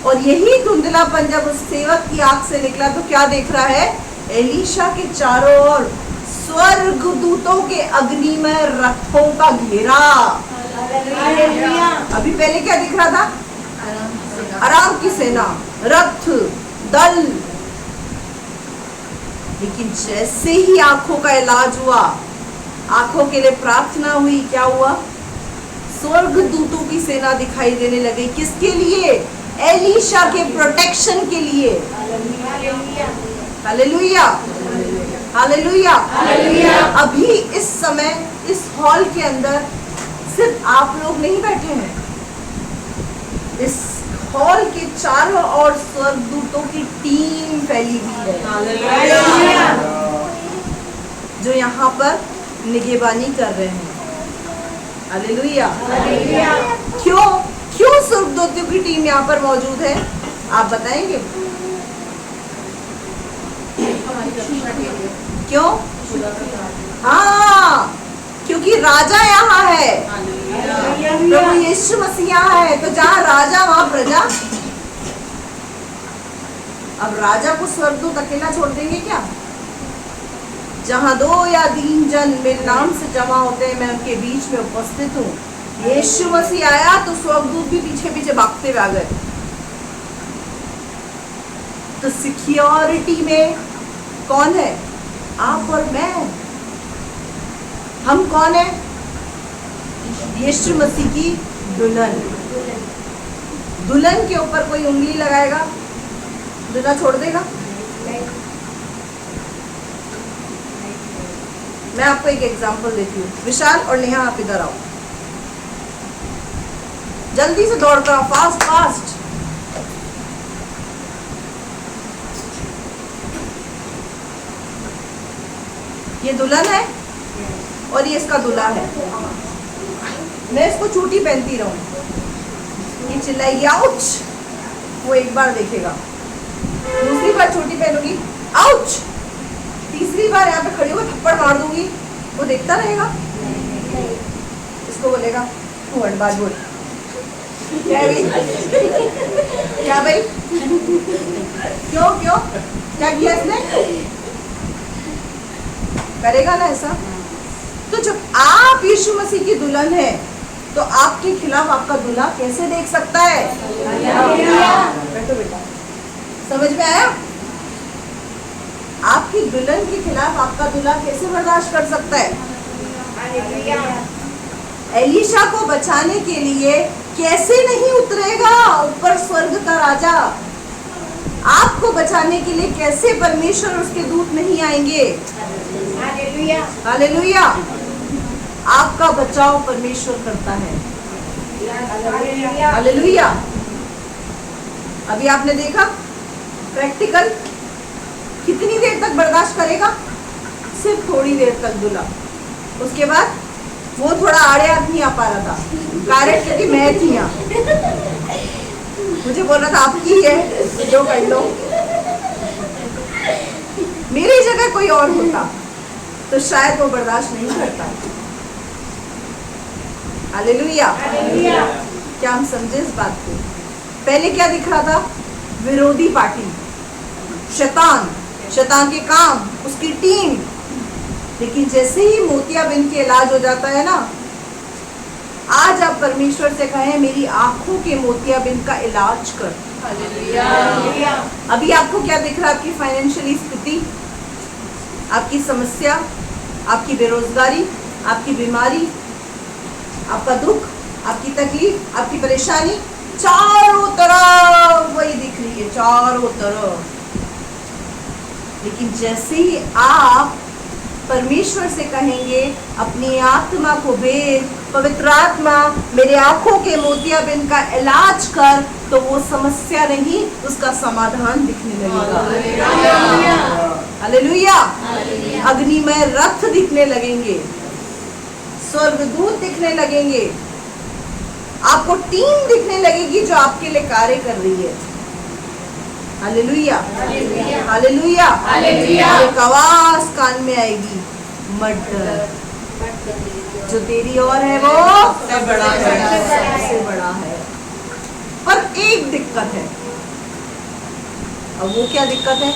और यही धुंधलापन जब उस सेवक की आंख से निकला तो क्या देख रहा है? एलीशा के चारों ओर स्वर्ग दूतों के अग्निमय रथों का घेरा। अभी पहले क्या दिख रहा था? आराम की सेना, रथ, दल। लेकिन जैसे ही आंखों का इलाज हुआ, आंखों के लिए प्रार्थना हुई, क्या हुआ? स्वर्ग दूतों की सेना दिखाई देने लगी। किसके लिए? एलीशा के प्रोटेक्शन के लिए। Hallelujah, hallelujah. अभी इस समय इस हॉल के अंदर सिर्फ आप लोग नहीं बैठे हैं, इस हॉल के चारों ओर स्वर्गदूतों की टीम फैली हुई है जो यहाँ पर निगहबानी कर रहे हैं। हालेलुया। क्यों स्वर्गदूतों की टीम यहाँ पर मौजूद है? आप बताएंगे क्यों? हाँ, क्योंकि राजा यहाँ है, प्रभु यीशु मसीह यहाँ है। तो जहाँ राजा वहाँ प्रजा। अब राजा को स्वर्गदूत अकेला छोड़ देंगे क्या? जहाँ 2 या 3 जन मेरे नाम से जमा होते हैं, मैं उनके बीच में उपस्थित हूँ। यीशु मसीह आया तो स्वर्गदूत भी पीछे पीछे भागते हुए आ गए। तो सिक्योरिटी में कौन है? आप और मैं। हम कौन है? यीशु मसीह की दुल्हन। दुल्हन के ऊपर कोई उंगली लगाएगा, दूल्हा छोड़ देगा? मैं आपको एक एग्जांपल देती हूँ। विशाल और नेहा, आप इधर आओ, जल्दी से दौड़ कर आओ, फास्ट फास्ट। ये दुल्हन है और ये इसका दूल्हा है। मैं इसको चूटी पहनती रहूं, ये चिल्लाएगी आउच, वो एक बार देखेगा, दूसरी बार चोटी पहनूंगी आउच, तीसरी बार यहाँ पे खड़ी होकर थप्पड़ मार दूंगी, वो देखता रहेगा। इसको बोलेगा तू बात बोल। क्या भाई? क्या भाई? क्यों क्यों क्या किया इसने? करेगा ना ऐसा। तो जब आप यीशु मसीह की दुल्हन है तो आपके खिलाफ आपका दूल्हा कैसे देख सकता है? बैठो बेटा, समझ में आया? आपकी दुल्हन के खिलाफ आपका दूल्हा कैसे बर्दाश्त कर सकता है? एलीशा को बचाने के लिए कैसे नहीं उतरेगा ऊपर स्वर्ग का राजा? आपको बचाने के लिए कैसे परमेश्वर उसके दूत नहीं आएंगे? हालेलुया। आपका बचाव परमेश्वर करता है। हालेलुया। अभी आपने देखा प्रैक्टिकल, कितनी देर तक बर्दाश्त करेगा? सिर्फ थोड़ी देर तक दूल्हा। उसके बाद वो थोड़ा आड़े हाथ नहीं आ पा रहा था, कारण क्योंकि मैं थी यहाँ, मुझे बोल रहा था आपकी है जो कर लो। मेरी जगह कोई और होता तो शायद वो बर्दाश्त नहीं करता। हालेलुया। क्या हम समझे इस बात को? पहले क्या दिख रहा था? विरोधी पार्टी, शैतान, शैतान के काम, उसकी टीम। लेकिन जैसे ही मोतियाबिंद के इलाज हो जाता है ना, आज आप परमेश्वर से कहें मेरी आंखों के मोतियाबिंद का इलाज कर। हालेलुया। अभी आपको क्या दिख रहा है? आपकी फाइनेंशियली स्थिति, आपकी समस्या, आपकी बेरोजगारी, आपकी बीमारी, आपका दुख, आपकी तकलीफ, आपकी परेशानी, चारों तरफ वही दिख रही है, चारों तरफ। लेकिन जैसे ही आप परमेश्वर से कहेंगे अपनी आत्मा को भेज, पवित्र आत्मा मेरे आंखों के मोतियाबिंद का इलाज कर, तो वो समस्या नहीं, उसका समाधान दिखने लगेगा। हालेलुया। अग्निमय रथ दिखने लगेंगे, स्वर्गदूत दिखने लगेंगे। आपको टीम दिखने लगेगी जो आपके लिए कार्य कर रही है। Hallelujah, hallelujah, hallelujah. एक आवाज कान में आएगी, मत डर, जो तेरी ओर है वो सबसे बड़ा है, सबसे बड़ा है। पर एक दिक्कत है, अब वो क्या दिक्कत है?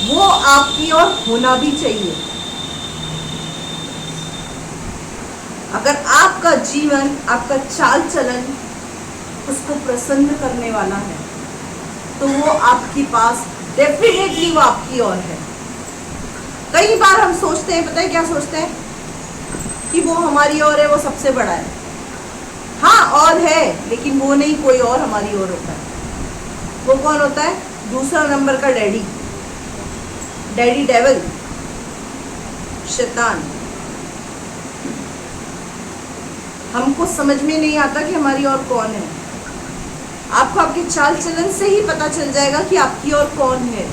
वो आपकी ओर होना भी चाहिए। अगर आपका जीवन, आपका चाल चलन उसको प्रसन्न करने वाला है तो वो आपके पास डेफिनेटली वो आपकी ओर है। कई बार हम सोचते हैं, पता है क्या सोचते हैं? कि वो हमारी ओर है, वो सबसे बड़ा है। हाँ और है, लेकिन वो नहीं, कोई और हमारी ओर होता है। वो कौन होता है? दूसरा नंबर का डैडी, डैडी डेविल, शैतान। हमको समझ में नहीं आता कि हमारी ओर कौन है। आपको आपके चाल चलन से ही पता चल जाएगा कि आपकी ओर कौन है।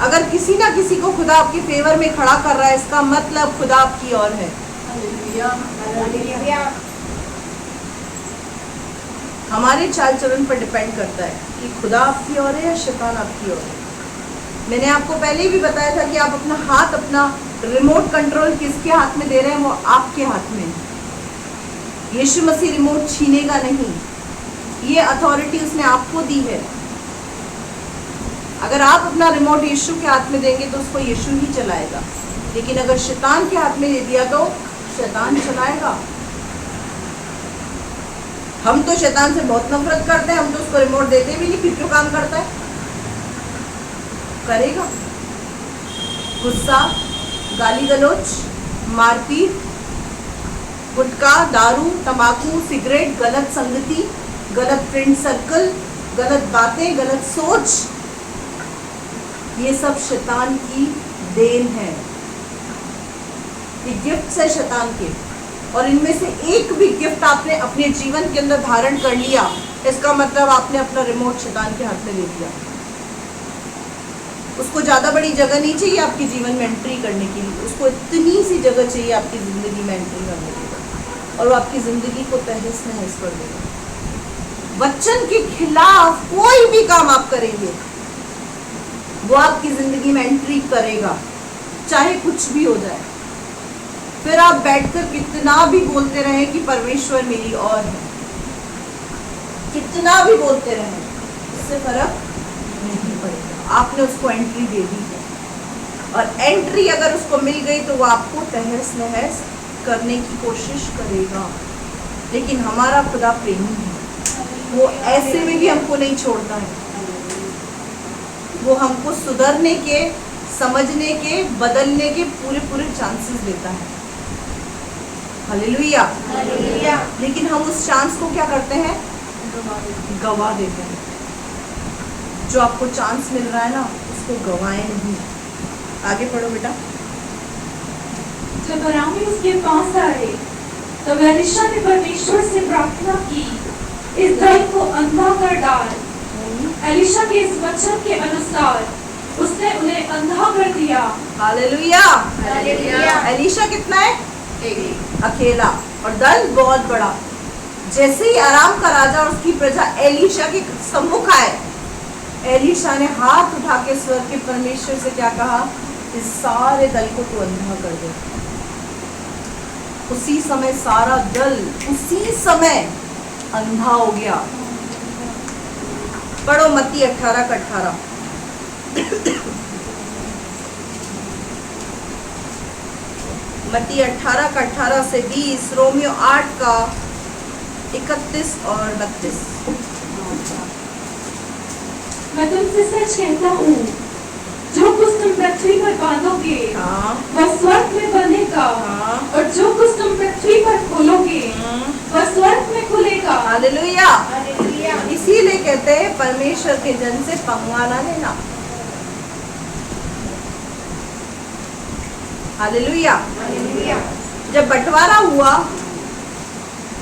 अगर किसी ना किसी को खुदा आपके फेवर में खड़ा कर रहा है, इसका मतलब खुदा आपकी ओर है। हमारे चाल चलन पर डिपेंड करता है कि खुदा आपकी ओर है या शैतान आपकी ओर है। मैंने आपको पहले भी बताया था कि आप अपना हाथ, अपना रिमोट कंट्रोल किसके हाथ में दे रहे हैं? वो आपके हाथ में। यीशु मसीह रिमोट छीनेगा नहीं, ये अथॉरिटी उसने आपको दी है। अगर आप अपना रिमोट यीशु के हाथ में देंगे तो उसको यीशु ही चलाएगा, लेकिन अगर शैतान के हाथ में दे दिया तो शैतान चलाएगा। हम तो शैतान से बहुत नफरत करते हैं, हम तो उसको रिमोट देते भी नहीं, फिर क्यों काम करता है? करेगा। गुस्सा, गाली गलौज, मारपीट, गुटखा, दारू, तंबाकू, सिगरेट, गलत संगति, गलत फ्रेंड सर्कल, गलत बातें, गलत सोच, ये सब शैतान की देन है। ये गिफ्ट्स है शैतान के, और इनमें से एक भी गिफ्ट आपने अपने जीवन के अंदर धारण कर लिया, इसका मतलब आपने अपना रिमोट शैतान के हाथ में दे दिया। उसको ज़्यादा बड़ी जगह नहीं चाहिए आपके जीवन में एंट्री करने के लिए, उसको इतनी सी जगह चाहिए आपकी ज़िंदगी में एंट्री करने के लिए, और वो आपकी ज़िंदगी को तहस नहस कर देगा। वचन के खिलाफ कोई भी काम आप करेंगे, वो आपकी ज़िंदगी में एंट्री करेगा, चाहे कुछ भी हो जाए। फिर आप बैठकर कितना भी बोलते रहें कि परमेश्वर मेरी ओर है, कितना भी बोलते रहें, इससे फर्क नहीं पड़ेगा। आपने उसको एंट्री दे दी है, और एंट्री अगर उसको मिल गई तो वो आपको तहस नहस करने की कोशिश करेगा। लेकिन हमारा खुदा प्रेमी है, वो ऐसे में भी हमको नहीं छोड़ता है। वो हमको सुधरने के, समझने के, बदलने के पूरे पूरे चांसेस देता है। Hallelujah, hallelujah. लेकिन हम उस चांस को क्या करते हैं? गवा देते हैं। जो आपको चांस मिल रहा है ना, उसको गवाएं नहीं। आगे पढ़ो बेटा। जब अरामी उसके पास आए तब एलीशा ने परमेश्वर से प्रार्थना की, इस दल को अंधा कर डाल। एलीशा के इस वचन के अनुसार उसने उन्हें अंधा कर दिया। Hallelujah, hallelujah. एलीशा कितना है? अकेला, और दल बहुत बड़ा। जैसे ही आराम का राजा और उसकी प्रजा एलीशा के सम्मुख आए, एलीशा ने हाथ उठा के स्वर्ग के परमेश्वर से क्या कहा? इस सारे दल को तू अंधा कर दे। उसी समय सारा दल उसी समय अंधा हो गया। पढ़ो मत्ती 18 का 18। मत्ती 18 का 18 से 20, रोमियो 8 का 31 और 32। मैं तुमसे सच कहता हूँ, जो कुछ तुम पृथ्वी पर बांधोगे वह स्वर्ग में बंधेगा, और जो कुछ तुम पृथ्वी पर खोलोगे वह स्वर्ग में खुलेगा। Hallelujah, hallelujah. इसीलिए कहते हैं परमेश्वर के जन से पंगा ना लेना। Hallelujah, hallelujah. जब बंटवारा हुआ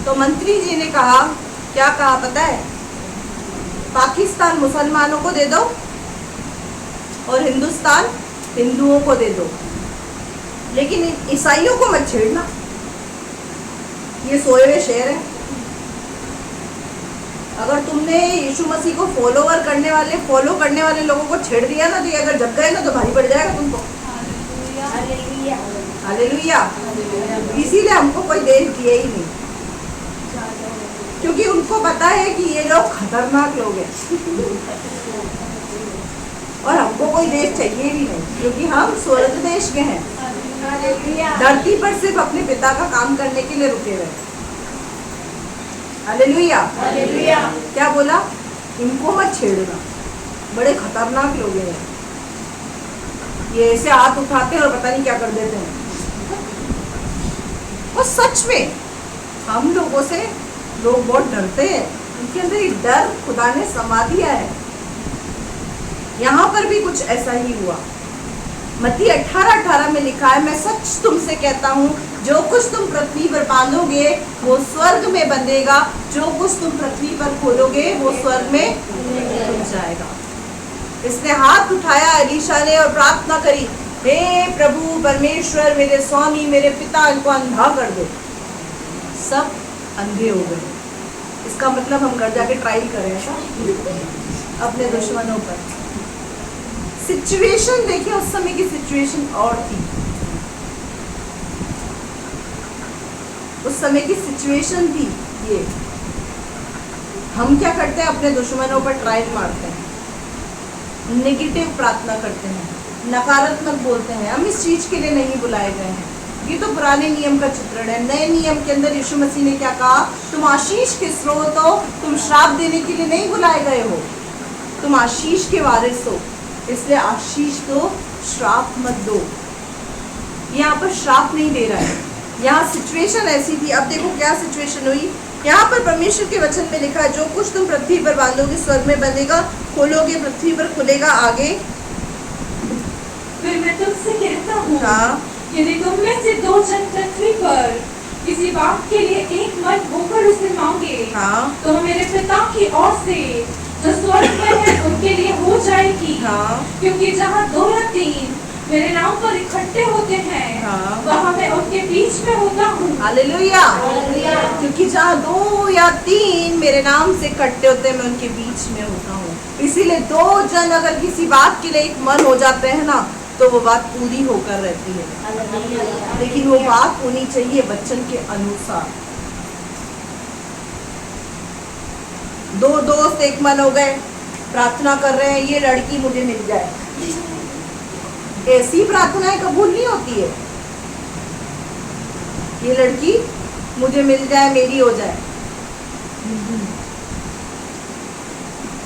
तो मंत्री जी ने कहा, क्या कहा पता है? पाकिस्तान मुसलमानों को दे दो और हिंदुस्तान हिंदुओं को दे दो, लेकिन ईसाइयों को मत छेड़ना। ये सोए हुए शेर है। अगर तुमने यीशु मसीह को फॉलो करने वाले लोगों को छेड़ दिया ना, तो ये अगर जग गए ना तो भारी पड़ जाएगा तुमको। हालेलुया। इसीलिए हमको कोई देश दिए ही नहीं, क्योंकि उनको पता है कि ये लोग खतरनाक लोग हैं। और हमको कोई देश चाहिए भी नहीं, क्योंकि हम स्वर्ग देश के हैं। धरती पर सिर्फ अपने पिता का काम करने के लिए रुके हुए। हालेलुया। क्या बोला? इनको मत छेड़ना, बड़े खतरनाक लोग हैं ये ऐसे हाथ उठाते हैं और पता नहीं क्या कर देते हैं। और सच में हम लोगों से लोग बहुत डरते हैं, उनके अंदर ये डर खुदा ने समा दिया है। यहाँ पर भी कुछ ऐसा ही हुआ। मत्ती 18:18 में लिखा है, मैं सच तुमसे कहता हूँ, जो कुछ तुम पृथ्वी पर बांधोगे वो स्वर्ग में बंधेगा, जो कुछ तुम पृथ्वी पर खोलोगे वो स्वर्ग में खुल जाएगा। इसने हाथ उठाया एलीशा ने और प्रार्थना करी, हे प्रभु परमेश्वर, मेरे स्वामी, मेरे पिता, इनको अंधा कर दो। सब अंधे हो गए। इसका मतलब हम घर जाके ट्राई करें ऐसा अपने दुश्मनों पर। सिचुएशन देखिए, उस समय की सिचुएशन और थी। उस समय की सिचुएशन थी ये। हम क्या करते हैं? अपने दुश्मनों पर ट्रायल मारते हैं, नेगेटिव प्रार्थना करते हैं, नकारात्मक बोलते हैं। हम इस चीज के लिए नहीं बुलाए गए हैं। ये तो पुराने नियम का चित्रण है। नए नियम के अंदर यीशु मसीह ने क्या कहा? तुम आशीष के स्रोत हो, तुम श्राप देने के लिए नहीं बुलाए गए हो, तुम आशीष के वारिस हो, इसलिए आशीष दो, श्राप मत दो। यहाँ पर श्राप नहीं दे रहा है, यहाँ सिचुएशन ऐसी थी। अब देखो क्या सिचुएशन हुई। यहाँ पर परमेश्वर के वचन में लिखा है, जो कुछ तुम पृथ्वी पर बांधोगे स्वर्ग में बंधेगा, खोलोगे पृथ्वी पर खुलेगा। आगे फिर मैं तुमसे कहता हूँ, हाँ, यदि तुम में से दो जन पृथ्वी पर किसी बात के लिए एक मन होकर उसे मांगे, हाँ, तो मेरे पिता की ओर से जो स्वर्ग में है उनके लिए हो जाएगी। हाँ, क्योंकि जहाँ 2 या 3 मेरे नाम पर इकट्ठे होते हैं, हाँ, वहाँ मैं उनके बीच में होता हूँ। हालेलुया। क्योंकि जहाँ 2 या 3 मेरे नाम से इकट्ठे होते हैं, मैं उनके बीच में होता हूँ। इसीलिए 2 जन अगर किसी बात के लिए एक मन हो जाते हैं ना, तो वो बात पूरी होकर रहती है। लेकिन वो बात होनी चाहिए वचन के अनुसार। 2 दोस्त एक मन हो गए, प्रार्थना कर रहे हैं, ये लड़की मुझे मिल जाए। ऐसी प्रार्थनाएं कबूल नहीं होती है। ये लड़की मुझे मिल जाए, मेरी हो जाए।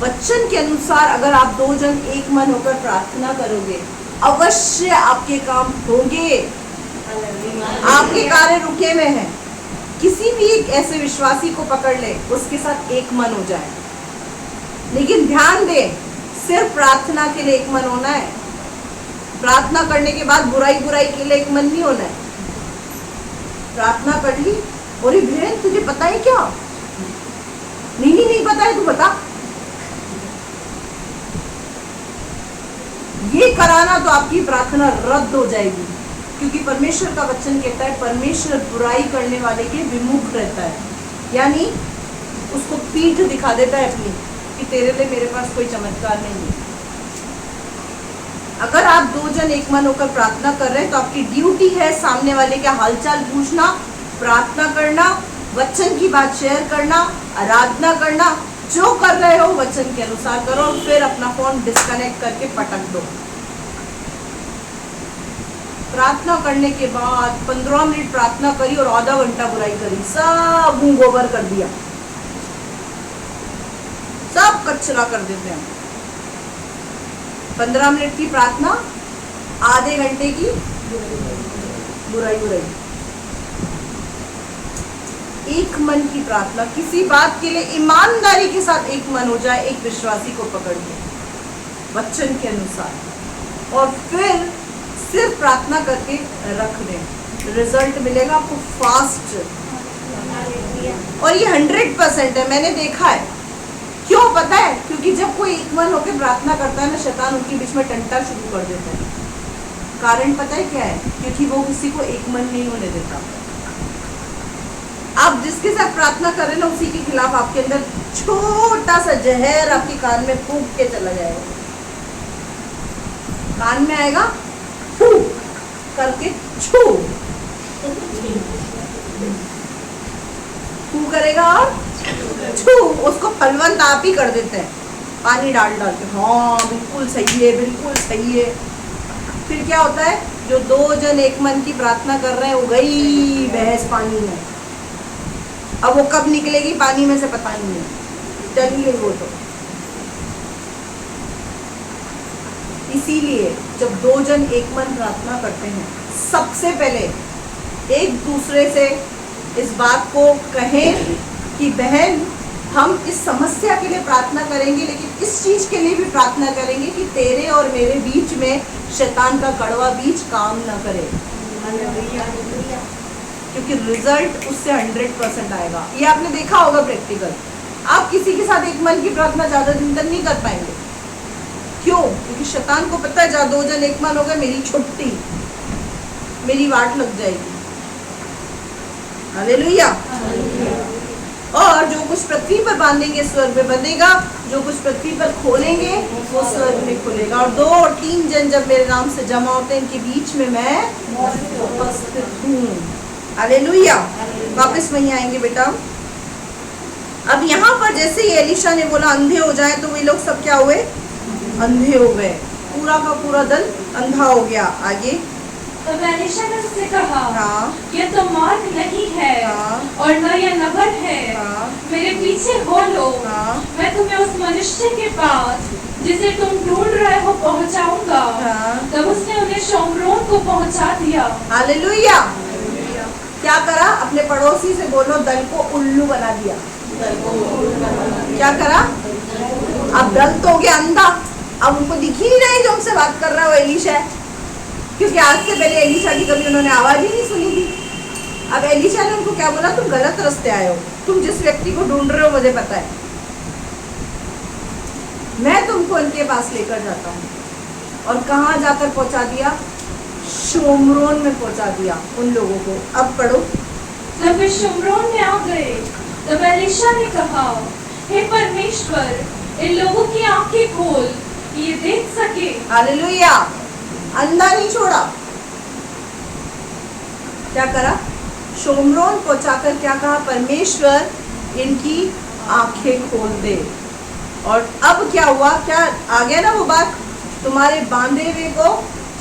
वचन के अनुसार अगर आप 2 जन एक मन होकर प्रार्थना करोगे, अवश्य आपके काम होंगे। आपके कार्य रुके हुए हैं। किसी भी एक ऐसे विश्वासी को पकड़ ले, उसके साथ एक मन हो जाए। लेकिन ध्यान दें, सिर्फ प्रार्थना के लिए एक मन होना है। प्रार्थना करने के बाद बुराई के लिए एक मन नहीं होना है। प्रार्थना कर ली, और बहन तुझे पता है क्या? नहीं पता है, तू बता। ये कराना तो आपकी प्रार्थना रद्द हो जाएगी, क्योंकि परमेश्वर का वचन कहता है, परमेश्वर बुराई करने वाले के विमुख रहता है, यानी उसको पीठ दिखा देता है अपनी, कि तेरे लिए मेरे पास कोई चमत्कार नहीं है। अगर आप 2 जन एक मन होकर प्रार्थना कर रहे हैं, तो आपकी ड्यूटी है सामने वाले का हालचाल पूछना, प्रार्थना करना, वचन की बात शेयर करना, आराधना करना। जो कर रहे हो वचन के अनुसार करो, फिर अपना फोन डिस्कनेक्ट करके पटक दो। प्रार्थना करने के बाद 15 मिनट प्रार्थना करी और आधा घंटा बुराई करी, सब मुंह गोबर कर दिया, सब कचरा कर देते हैं। 15 मिनट की प्रार्थना, आधे घंटे की बुराई। एक मन की प्रार्थना, किसी बात के लिए ईमानदारी के साथ एक मन हो जाए, एक विश्वासी को पकड़ के वचन के अनुसार, और फिर सिर्फ प्रार्थना करके रख दें, रिजल्ट मिलेगा आपको फास्ट। और ये 100% है, मैंने देखा है। क्यों पता है? क्योंकि जब कोई एक मन होकर प्रार्थना करता है ना, शैतान उनके बीच में टंटा शुरू कर देता है। कारण पता है क्या है? क्योंकि वो किसी को एक मन नहीं होने देता। आप जिसके साथ प्रार्थना कर रहे ना उसी के खिलाफ आपके अंदर छोटा सा जहर आपके कान में फूंक के चला जाएगा। कान में आएगा, फूंक करके छू, फू करेगा और छू, उसको फलवंत आप ही कर देते हैं पानी डाल डाल के। हाँ बिल्कुल सही है, बिल्कुल सही है। फिर क्या होता है, जो 2 जन एक मन की प्रार्थना कर रहे हैं वो गई भैंस पानी में। अब वो कब निकलेगी पानी में से पता ही नहीं, चली गई वो तो। इसीलिए जब 2 जन एक मन प्रार्थना करते हैं, सबसे पहले एक दूसरे से इस बात को कहें कि बहन हम इस समस्या के लिए प्रार्थना करेंगे, लेकिन इस चीज के लिए भी प्रार्थना करेंगे कि तेरे और मेरे बीच में शैतान का कड़वा बीज काम ना करे, क्योंकि रिजल्ट उससे 100% आएगा। ये आपने देखा होगा प्रैक्टिकल। आप किसी के साथ एक मन की प्रार्थना ज्यादा दिन तक नहीं कर पाएंगे। क्यों? क्योंकि शैतान को पता है जहाँ 2 जन एक मन हो गए, मेरी छुट्टी, मेरी वाट लग जाएगी। हालेलुया। और जो कुछ पृथ्वी पर बांधेंगे स्वर्ग में बंधेगा, जो कुछ पृथ्वी पर खोलेंगे वो स्वर्ग में खुलेगा। और 2 और 3 जन जब मेरे नाम से जमा होते हैं, इनके बीच में मैं उपस्थित हूँ। हालेलुया। वापस वहीं आएंगे बेटा। अब यहाँ पर जैसे ही एलिशा ने बोला अंधे हो जाए, तो वे लोग सब क्या हुए? अंधे हो गए। पूरा का पूरा दल अंधा हो गया। आगे तब एलीशा ने उससे कहा, हाँ, ये तो मार्ग नहीं है, हाँ, और न यह नगर है, हाँ, मेरे पीछे हो लो, हाँ, मैं तुम्हें उस मनुष्य के पास जिसे तुम ढूंढ रहे हो पहुंचाऊंगा। हाँ। तब उसने उन्हें शोम्रोन को पहुंचा दिया। हालेलुया। क्या करा? अपने पड़ोसी से बोलो, दल को उल्लू बना दिया। क्या करा? अब दल तो हो गया अंधा, अब उनको दिख ही नहीं रही जो हमसे बात कर रहा है वो एलीशा है, क्योंकि आज से पहले एलीशा की कभी उन्होंने आवाज ही नहीं सुनी थी। अब एलीशा ने उनको क्या बोला? तुम गलत रास्ते आए हो, तुम जिस व्यक्ति को ढूंढ रहे हो मुझे पता है, मैं तुमको इनके पास लेकर जाता हूँ। और कहाँ जाकर पहुंचा दिया? शोम्रोन में पहुंचा दिया उन लोगों को। अब पढ़ो। जब वे शोम्रोन में आ गए, तब एलीशा ने कहा, हे परमेश्वर, इन लोगों की आंखें खोल, ये देख सके। हालेलुया। अंधा नहीं छोड़ा। क्या करा? शोम्रोन पहुंचाकर क्या कहा? परमेश्वर इनकी आंखें खोल दे। और अब क्या हुआ? क्या आ गया ना वो बात, तुम्हारे बांधे हुए को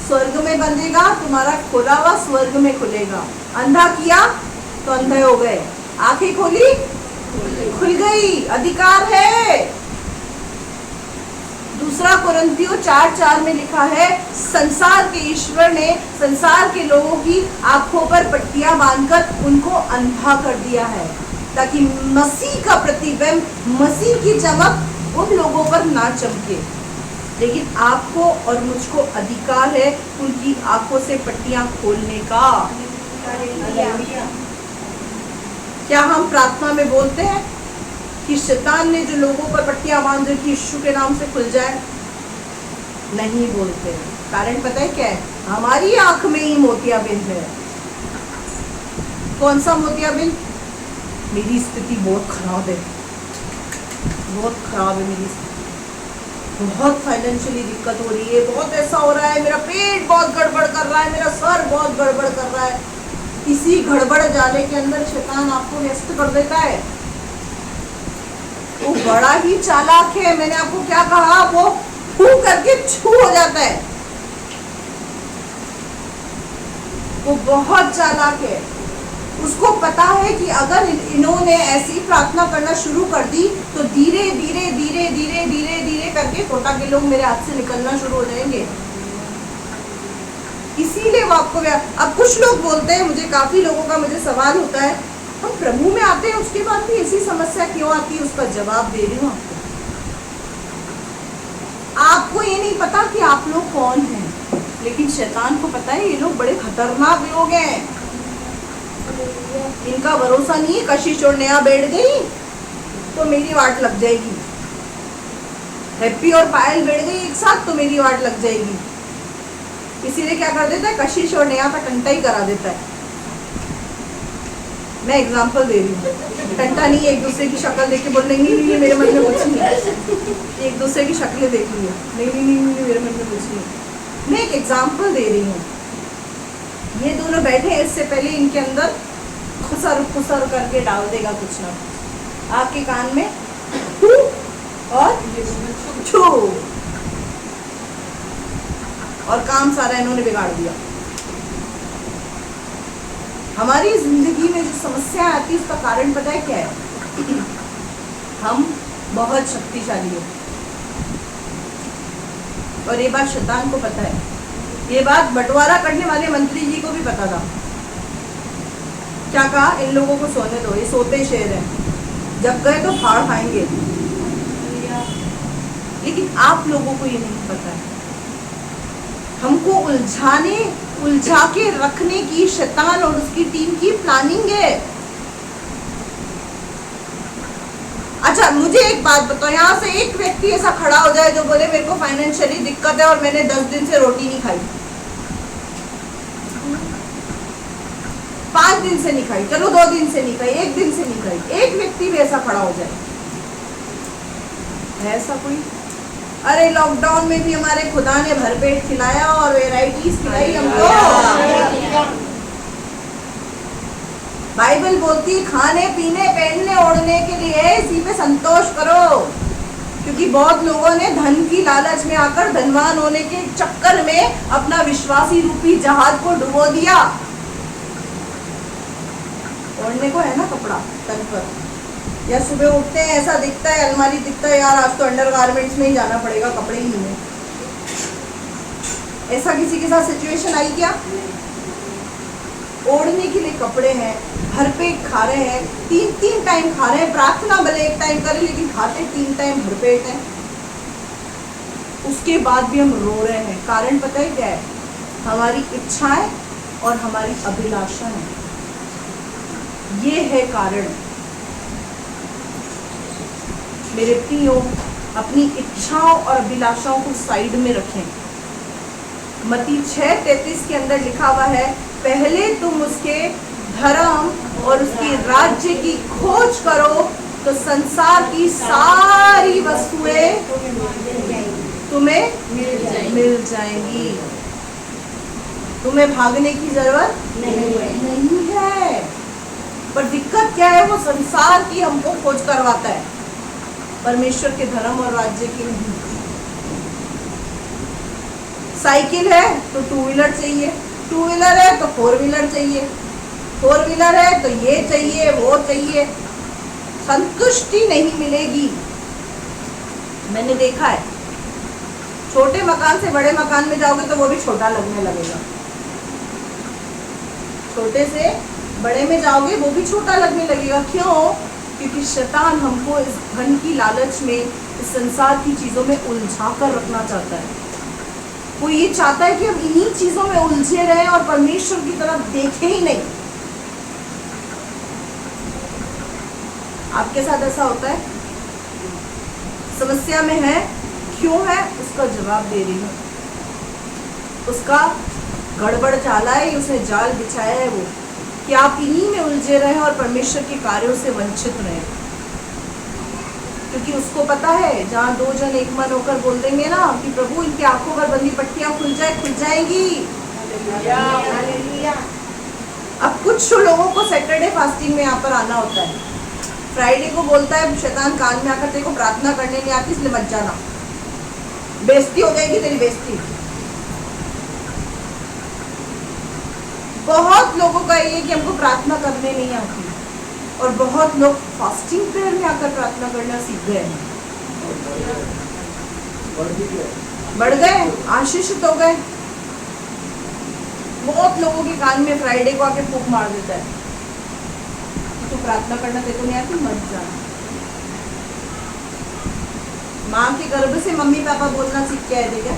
स्वर्ग में बंधेगा, तुम्हारा खोला हुआ स्वर्ग में खुलेगा। अंधा किया तो अंधे हो गए, आंखें खोली खुल गई, अधिकार है। दूसरा कोरिन्थियों 4:4 में लिखा है, संसार के ईश्वर ने संसार के लोगों की आंखों पर पट्टियां बांधकर उनको अंधा कर दिया है, ताकि मसीह का प्रतिबिंब, मसीह की चमक उन लोगों पर ना चमके। लेकिन आपको और मुझको अधिकार है उनकी आंखों से पट्टियां खोलने का। क्या हम प्रार्थना में बोलते हैं कि शैतान ने जो लोगों पर पट्टियां बांध रखी यीशु के नाम से खुल जाए? नहीं बोलते। कारण पता है क्या है? हमारी आंख में ही मोतियाबिंद है। कौन सा मोतियाबिंद? मेरी स्थिति बहुत खराब है, बहुत खराब है मेरी स्थिति, बहुत फाइनेंशियली दिक्कत हो रही है, बहुत ऐसा हो रहा है, मेरा पेट बहुत गड़बड़ कर रहा है, मेरा सर बहुत गड़बड़ कर रहा है। इसी गड़बड़ जाले के अंदर शैतान आपको व्यस्त कर देता है। वो बड़ा ही चालाक है। मैंने आपको क्या कहा? वो फू करके छू हो जाता है। वो बहुत चालाक है। उसको पता है कि अगर इन्होंने ऐसी प्रार्थना करना शुरू कर दी तो धीरे धीरे धीरे धीरे धीरे धीरे करके कोटा के लोग मेरे हाथ से निकलना शुरू हो जाएंगे। इसीलिए वो आपको अब कुछ लोग बोलते हैं, मुझे काफी लोगों का मुझे सवाल होता है, हम प्रभु में आते हैं उसके बाद भी ऐसी समस्या क्यों आती है? उसका जवाब दे रही हूँ आपको। आपको ये नहीं पता कि आप लोग कौन हैं, लेकिन शैतान को पता है ये लोग बड़े खतरनाक लोग हैं। इनका भरोसा नहीं है, कशिश और नया बैठ गई तो मेरी वाट लग जाएगी, हैप्पी और पायल बैठ गई एक साथ तो मेरी वाट लग जाएगी। इसीलिए क्या कर देता है? कशिश और नया का टंटा ही करा देता है। मैं एग्जांपल दे रही हूँ, टंटा नहीं एक दूसरे की शक्ल देख के बोल नहीं नहीं नहीं मेरे मन में कुछ नहीं है, एक दूसरे की शक्लें देख ली है, नहीं नहीं नहीं नहीं मेरे मन में कुछ नहीं है। मैं एक एग्जांपल दे रही हूँ। ये दोनों बैठे हैं, इससे पहले इनके अंदर खुसर खुसर करके डाल देगा कुछ ना कुछ आपके कान में और छू, और काम सारा इन्होंने बिगाड़ दिया। हमारी जिंदगी में जो समस्या आती है उसका कारण पता है क्या है? हम बहुत शक्तिशाली हैं और ये बात शैतान को पता है। ये बात बंटवारा करने वाले मंत्री जी को भी पता था। क्या कहा? इन लोगों को सोने दो, ये सोते शेर हैं, जब गए तो फाड़ खाएंगे। लेकिन आप लोगों को ये नहीं पता है, हमको उलझा के रखने की शैतान और उसकी टीम की प्लानिंग है। अच्छा मुझे एक बात बताओ, यहाँ से एक व्यक्ति ऐसा खड़ा हो जाए जो बोले मेरे को फाइनेंशियली दिक्कत है और मैंने 10 दिन से रोटी नहीं खाई, 5 दिन से नहीं खाई, चलो 2 दिन से नहीं खाई, 1 दिन से नहीं खाई, एक व्यक्ति भी ऐसा खड़ा हो जाए, है ऐसा कोई? अरे लॉकडाउन में भी हमारे खुदा ने भरपेट खिलाया और वेराइटीज खिलाई हमको। बाइबल बोलती है खाने पीने पहनने ओढ़ने के लिए इसी पे संतोष करो, क्योंकि बहुत लोगों ने धन की लालच में आकर धनवान होने के चक्कर में अपना विश्वासी रूपी जहाज को डुबो दिया। ओढ़ने को है ना कपड़ा तन पर, या सुबह उठते हैं ऐसा दिखता है, अलमारी दिखता है यार आज तो अंडरगारमेंट्स में ही जाना पड़ेगा, कपड़े ही नहीं है। ऐसा किसी के साथ सिचुएशन आई क्या? ओढ़ने के लिए कपड़े हैं, भरपेट खा रहे हैं, 3 टाइम खा रहे हैं, प्रार्थना भले 1 टाइम करें लेकिन खाते 3 टाइम भरपेट है, उसके बाद भी हम रो रहे हैं। कारण पता है क्या है? हमारी इच्छाएं और हमारी अभिलाषाएं, ये है कारण। मेरे प्रियो, अपनी इच्छाओं और अभिलाषाओं को साइड में रखें। मत्ती 6:33 के अंदर लिखा हुआ है, पहले तुम उसके धर्म और उसके राज्य की खोज करो तो संसार की सारी वस्तुएं तुम्हें मिल जाएंगी। तुम्हें भागने की जरूरत नहीं है। पर दिक्कत क्या है? वो संसार की हमको खोज करवाता है, परमेश्वर के धर्म और राज्य की नहीं। साइकिल है तो 2 व्हीलर चाहिए, 2 व्हीलर है तो 4 व्हीलर चाहिए, 4 व्हीलर है तो ये चाहिए वो चाहिए, संतुष्टि नहीं मिलेगी। मैंने देखा है, छोटे मकान से बड़े मकान में जाओगे तो वो भी छोटा लगने लगेगा, छोटे से बड़े में जाओगे वो भी छोटा लगने लगेगा। क्यों? क्योंकि शैतान हमको इस धन की लालच में, इस संसार की चीजों में उलझा कर रखना चाहता है। वो ये चाहता है कि हम इन्हीं चीजों में उलझे रहें और परमेश्वर की तरफ देखें ही नहीं। आपके साथ ऐसा होता है? समस्या में है, क्यों है? उसका जवाब दे रही हूँ। उसका गड़बड़ चाला है, उसने जाल बिछाया है वो, कि आप इन्हीं में उलझे रहे और परमेश्वर के कार्यों से वंचित रहे। क्योंकि उसको पता है जहाँ 2 जन एक मन होकर बोल देंगे ना कि प्रभु इनकी आंखों पर बंदी पट्टियां खुल जाएंगी। अब कुछ लोगों को सैटरडे फास्टिंग में यहाँ पर आना होता है, फ्राइडे को बोलता है शैतान कान में आकर तेरे को प्रार्थना करने नहीं आती इसलिए मत जाना, बेइज्जती हो जाएगी तेरी, बेइज्जती। बहुत लोगों का ये कि हमको प्रार्थना करने नहीं आती, और बहुत लोग फास्टिंग प्रेयर में आकर प्रार्थना करना सीख गए हैं, बढ़ गए, आशीषित हो गए। बहुत लोगों के कान में फ्राइडे को आके फूंक मार देता है, तो प्रार्थना करना तेरे को नहीं आती, मत जाना। माँ के गर्भ से मम्मी पापा बोलना सीख के आए थे क्या?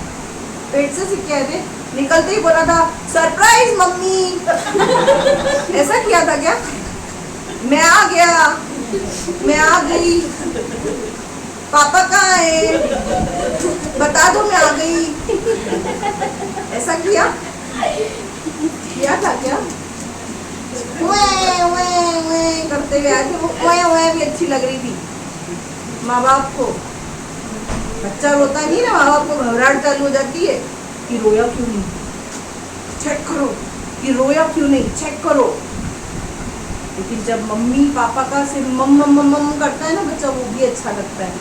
पेट से सीख के आए थे? निकलते ही बोला था सरप्राइज मम्मी, ऐसा किया था क्या? मैं आ गया, मैं आ गई, पापा कहाँ है, बता दो मैं आ गई, ऐसा किया था क्या? ओए करते हुए आए थे। वो ओए भी अच्छी लग रही थी माँ बाप को। बच्चा रोता नहीं ना, माँ बाप को घबराहट चालू हो जाती है कि रोया क्यों नहीं, चेक करो कि रोया क्यों नहीं, चेक करो। लेकिन जब मम्मी पापा का सिर्फ मम मम मम मम करता है ना बच्चा, वो भी अच्छा लगता है।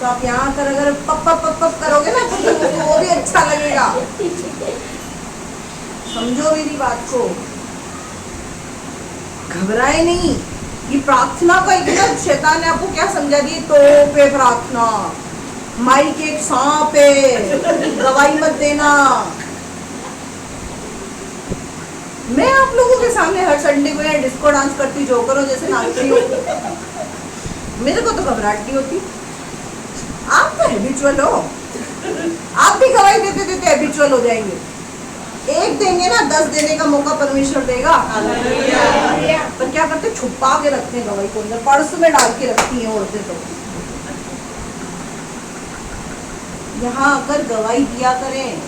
तो आप यहाँ कर अगर पप पप पप पप करोगे ना तो वो भी अच्छा लगेगा। समझो मेरी बात को, घबराए नहीं। ये प्रार्थना का इतना शैतान ने आपको क्या समझा दिए, तो पे प्रार्थना, माइक एक सांप है, गवाही मत देना। मैं आप लोगों के सामने हर संडे को यहाँ डिस्को डांस करती जो करो जैसे नाचती हूँ, मेरे को तो घबराहट नहीं होती। आप तो हैबिचुअल हो, आप भी गवाही देते देते हैबिचुअल हो जाएंगे। एक देंगे ना 10 देने का मौका परमेश्वर देगा। पर क्या करते, छुपा के रखते हैं गवाही को, अंदर पर्स में डाल के रखती हैं औरतें। तो यहाँ आकर गवाही दिया करें,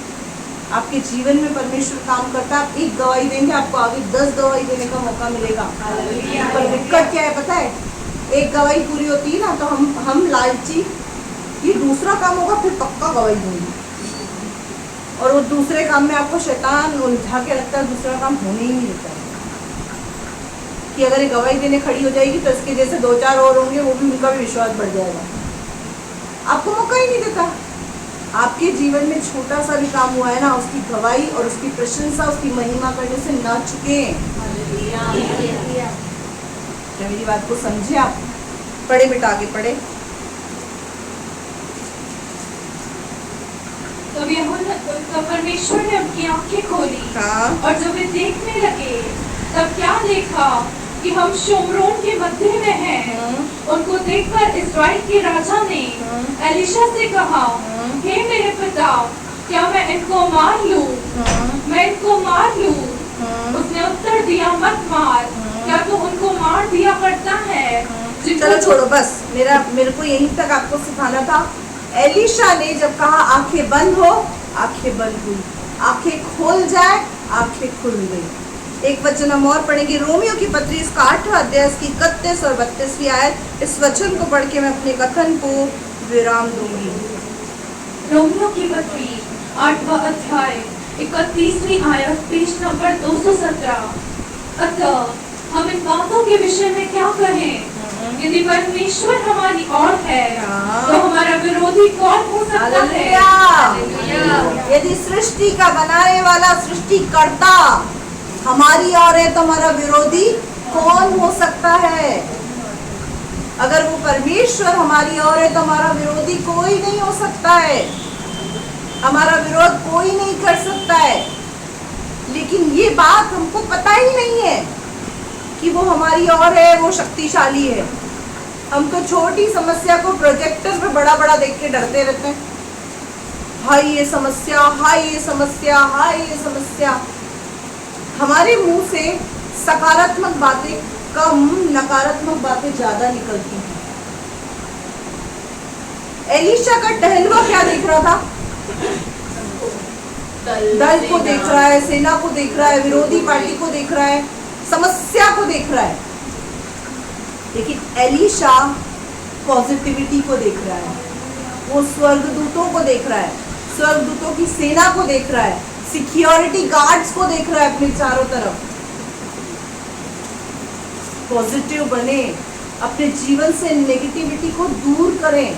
आपके जीवन में परमेश्वर काम करता है। आप एक गवाही देंगे, आपको आगे 10 गवाही देने का मौका मिलेगा। पर दिक्कत क्या है पता है, एक गवाही पूरी होती है ना तो हम लालची, ये दूसरा काम होगा फिर पक्का गवाही दूंगी, और वो दूसरे काम में आपको शैतान उलझा के रखता है, दूसरा काम होने ही नहीं देता है। कि अगर ये गवाही देने खड़ी हो जाएगी तो इसके जैसे 2-4 और होंगे, वो भी उनका भी विश्वास बढ़ जाएगा। आपको मौका ही नहीं देता। आपके जीवन में छोटा सा भी काम हुआ है ना, उसकी गवाही और उसकी प्रशंसा, उसकी महिमा करने से ना चुके। क्या मेरी बात को समझे आप? पढ़े बेटा, आगे पढ़े। तो परमेश्वर ने उनकी आंखें खोली। हाँ। और जब वे देखने लगे तब क्या देखा कि हम शोमरोन के मध्य में हैं। उनको देखकर इस्राएल के राजा ने एलीशा से कहा, हे मेरे पिता, क्या मैं इनको मार लूं? मैं इनको मार लूं? उसने उत्तर दिया, मत मार, क्या तू उनको मार दिया करता है? चलो छोड़ो बस, मेरे को यहीं तक आपको सिखाना था। एलीशा ने जब कहा आंखें बंद हो, आंखें बंद हुई, आंखें खोल जाए, आंखें खुल गई। एक वचन हम और पढ़ेंगे, रोमियो की पत्री इसका 8वां अध्याय इसकी 31 और 32वीं आयत। इस वचन को पढ़ के मैं अपने कथन को विराम दूंगी। रोमियो की पत्री 8वां अध्याय 31वीं आयत, पेज नंबर 217। अतः हम इन बातों के विषय में क्या कहें? यदि परमेश्वर हमारी ओर है तो हमारा विरोधी कौन हो सकता है? यदि सृष्टि का बनाने वाला सृष्टिकर्ता हमारी ओर है तो हमारा विरोधी कौन हो सकता है? अगर वो परमेश्वर हमारी ओर है तो हमारा विरोधी कोई नहीं हो सकता है, हमारा विरोध कोई नहीं कर सकता है। लेकिन ये बात हमको पता ही नहीं है कि वो हमारी ओर है, वो शक्तिशाली है। हम तो छोटी समस्या को प्रोजेक्टर पे बड़ा बड़ा देख के डरते रहते हैं। हाय ये समस्या, हाय ये समस्या, हाय ये समस्या। हमारे मुंह से सकारात्मक बातें कम, नकारात्मक बातें ज्यादा निकलती हैं। एलीशा का टहलुआ क्या देख रहा था? दल को देख रहा है, सेना को देख रहा है, विरोधी पार्टी को देख रहा है, समस्या को देख रहा है। लेकिन एलीशा पॉजिटिविटी को देख रहा है, वो स्वर्गदूतों को देख रहा है, स्वर्गदूतों की सेना को देख रहा है, सिक्योरिटी गार्ड्स को देख रहा है अपने चारों तरफ। पॉजिटिव बने, अपने जीवन से नेगेटिविटी को दूर करें,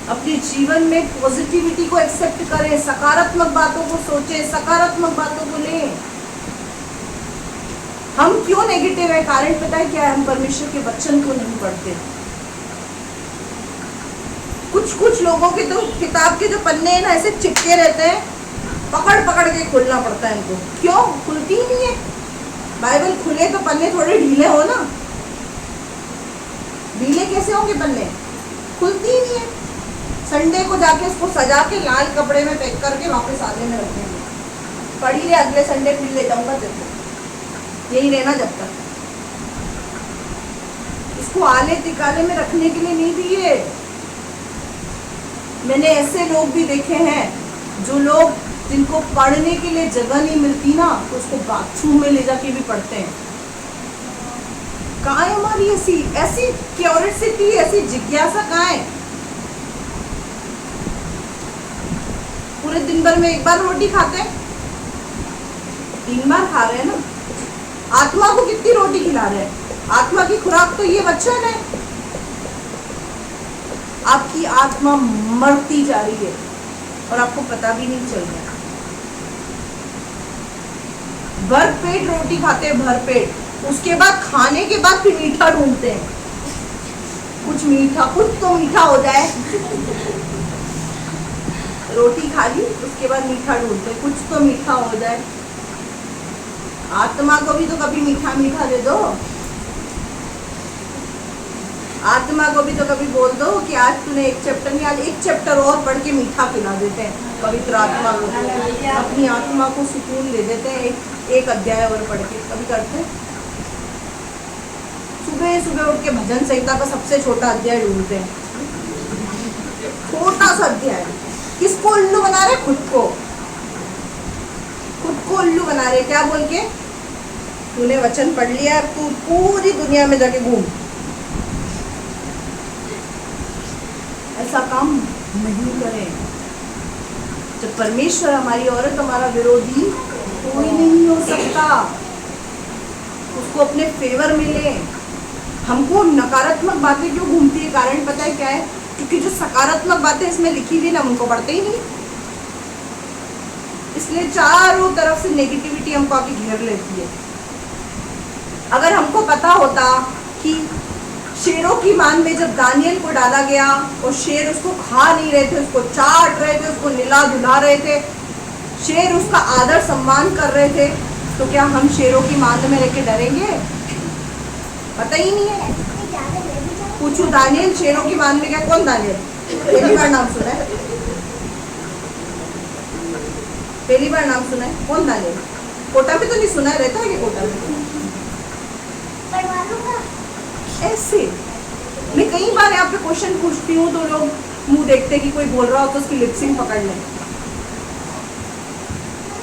अपने जीवन में पॉजिटिविटी को एक्सेप्ट करें, सकारात्मक बातों को सोचें, सकारात्मक बातों को लें। हम क्यों नेगेटिव है? कारण पता है क्या है? हम परमेश्वर के वचन को नहीं पढ़ते। कुछ लोगों के तो किताब के जो पन्ने हैं ना ऐसे चिपके रहते हैं, पकड़ पकड़ के खोलना पड़ता है इनको। क्यों? खुलती ही नहीं है। बाइबल खुले तो पन्ने थोड़े ढीले हो ना, ढीले कैसे होंगे पन्ने? खुलती ही नहीं है। संडे को जाके उसको सजा के लाल कपड़े में पैक करके वापस आगे में रख देंगे, पढ़ी ले, अगले संडे फिर ले जाऊंगा तेरे, यही रहना जब तक। इसको आले तिकाले में रखने के लिए नहीं दिए। मैंने ऐसे लोग भी देखे हैं जो लोग जिनको पढ़ने के लिए जगह नहीं मिलती ना, तो उसको बाथरूम में ले जाके भी पढ़ते हैं। कहाँ है हमारी ऐसी ऐसी क्यूरियोसिटी, ऐसी जिज्ञासा कहाँ है? पूरे दिन भर में एक बार रोटी खाते हैं, 3 बार खा रहे हैं ना। आत्मा को कितनी रोटी खिला रहे हैं? आत्मा की खुराक तो ये वचन है। आपकी आत्मा मरती जा रही है और आपको पता भी नहीं चल रहा। भर पेट रोटी खाते हैं, भर पेट। उसके बाद खाने के बाद फिर मीठा ढूंढते हैं, कुछ मीठा, कुछ तो मीठा हो जाए। रोटी खा ली, उसके बाद मीठा ढूंढते हैं, कुछ तो मीठा हो जाए। आत्मा को भी तो कभी मीठा मीठा दे दो। आत्मा को भी तो कभी बोल दो कि आज तूने एक चैप्टर नहीं, आज एक चैप्टर और पढ़ के मीठा पिला देते हैं। पवित्र आत्मा को, अपनी आत्मा को सुकून दे देते हैं, एक अध्याय और पढ़ के। कभी करते हैं? सुबह सुबह उठ के भजन संहिता का सबसे छोटा अध्याय ढूंढते हैं, छोटा सा अध्याय। किसको उल्लू बना रहे? खुद को। खुद को उल्लू बना रहे, क्या बोल के? तूने वचन पढ़ लिया, तू पूरी दुनिया में जाके घूम। ऐसा काम नहीं करें। जब परमेश्वर हमारी औरत, हमारा विरोधी कोई नहीं हो सकता, उसको अपने फेवर में ले। हमको नकारात्मक बातें क्यों घूमती है? कारण पता है क्या है? क्योंकि जो सकारात्मक बातें इसमें लिखी हुई ना, उनको पढ़ते ही नहीं, इसलिए चारों तरफ से नेगेटिविटी हमको आके घेर लेती है। अगर हमको पता होता कि शेरों की मान में जब दानियल को डाला गया और शेर उसको खा नहीं रहे थे, उसको चाट रहे थे, उसको निला धुला रहे थे, शेर उसका आदर सम्मान कर रहे थे, तो क्या हम शेरों की मान में रह के डरेंगे? पता ही नहीं है। पूछू दानियल शेरों की मान में क्या? कौन दानियल? पहली बार नाम सुना है? पहली बार नाम सुना है? कौन दानियल? कोटा में तो नहीं सुना है, रहता है क्या कोटा में? ऐसे मैं कई बार यहाँ पे क्वेश्चन पूछती हूँ तो लोग मुंह देखते कि कोई बोल रहा हो तो उसकी लिपसिंग पकड़ लें।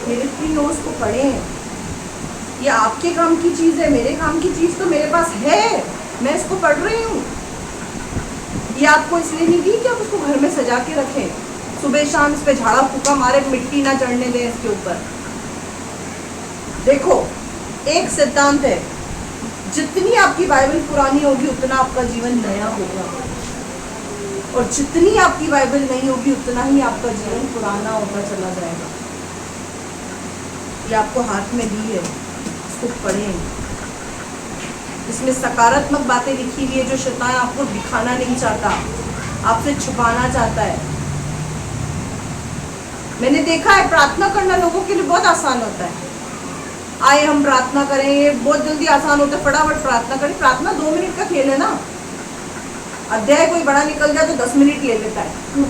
मेरे प्रिय नोट्स को पढ़ें, ये आपके काम की चीज है, मेरे काम की चीज तो मेरे पास है, मैं इसको पढ़ रही हूँ। ये आपको इसलिए नहीं दी कि आप उसको घर में सजा के रखें, सुबह शाम इस पे झाड़ा फूका मारे, मिट्टी ना चढ़ने दें इसके ऊपर। देखो, एक सिद्धांत है, जितनी आपकी बाइबल पुरानी होगी उतना आपका जीवन नया होगा, और जितनी आपकी बाइबल नहीं होगी उतना ही आपका जीवन पुराना होता चला जाएगा। ये आपको हाथ में दी है, इसको पढ़ें। इसमें सकारात्मक बातें लिखी हुई है जो शैतान आपको दिखाना नहीं चाहता, आपसे छुपाना चाहता है। मैंने देखा है प्रार्थना करना लोगों के लिए बहुत आसान होता है। आए हम प्रार्थना करें, ये बहुत जल्दी आसान होता है, फटाफट प्रार्थना करें। प्रार्थना 2 मिनट का खेल है ना। अध्याय कोई बड़ा निकल जाए तो 10 मिनट ले लेता है,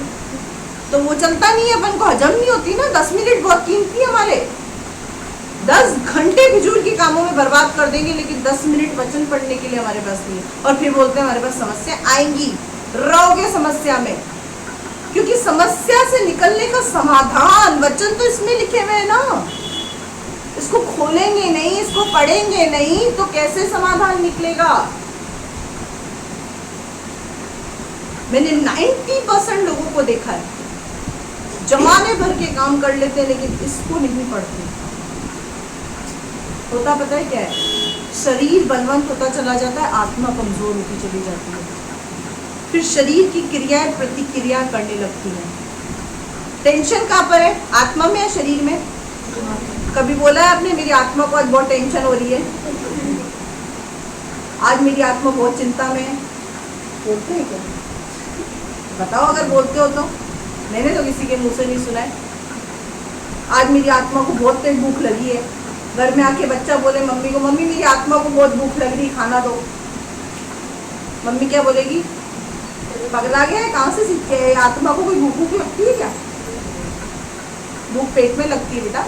तो वो चलता नहीं है, अपन को हजम नहीं होती ना। 10 मिनट बहुत कीमती है हमारे। 10 घंटे फिजूल के कामों में बर्बाद कर देंगे, लेकिन 10 मिनट वचन पढ़ने के लिए हमारे पास नहीं है। और फिर बोलते हैं हमारे पास समस्या आएंगी, रहोगे समस्या में, क्योंकि समस्या से निकलने का समाधान वचन तो इसमें लिखे हुए है ना। इसको खोलेंगे नहीं, इसको पढ़ेंगे नहीं, तो कैसे समाधान निकलेगा? मैंने 90% लोगों को देखा है, जमाने भर के काम कर लेते हैं लेकिन इसको नहीं पढ़ते। होता पता है क्या है? शरीर बलवंत होता चला जाता है, आत्मा कमजोर होती चली जाती है। फिर शरीर की क्रियाएं प्रतिक्रिया करने लगती हैं। टेंशन कहाँ पर है? आत्मा में या शरीर में? कभी बोला है आपने मेरी आत्मा को आज बहुत टेंशन हो रही है, आज मेरी आत्मा बहुत चिंता में है? बोलते हैं क्या? बताओ अगर बोलते हो तो। मैंने तो किसी के मुंह से नहीं सुना है। आज मेरी आत्मा को बहुत तेज भूख लगी है, घर में आके बच्चा बोले मम्मी को, मम्मी मेरी आत्मा को बहुत भूख लग रही, खाना दो। मम्मी क्या बोलेगी? पगला गया है, कहाँ से सीख के? आत्मा को कोई भूख लगती है क्या? भूख पेट में लगती है बेटा,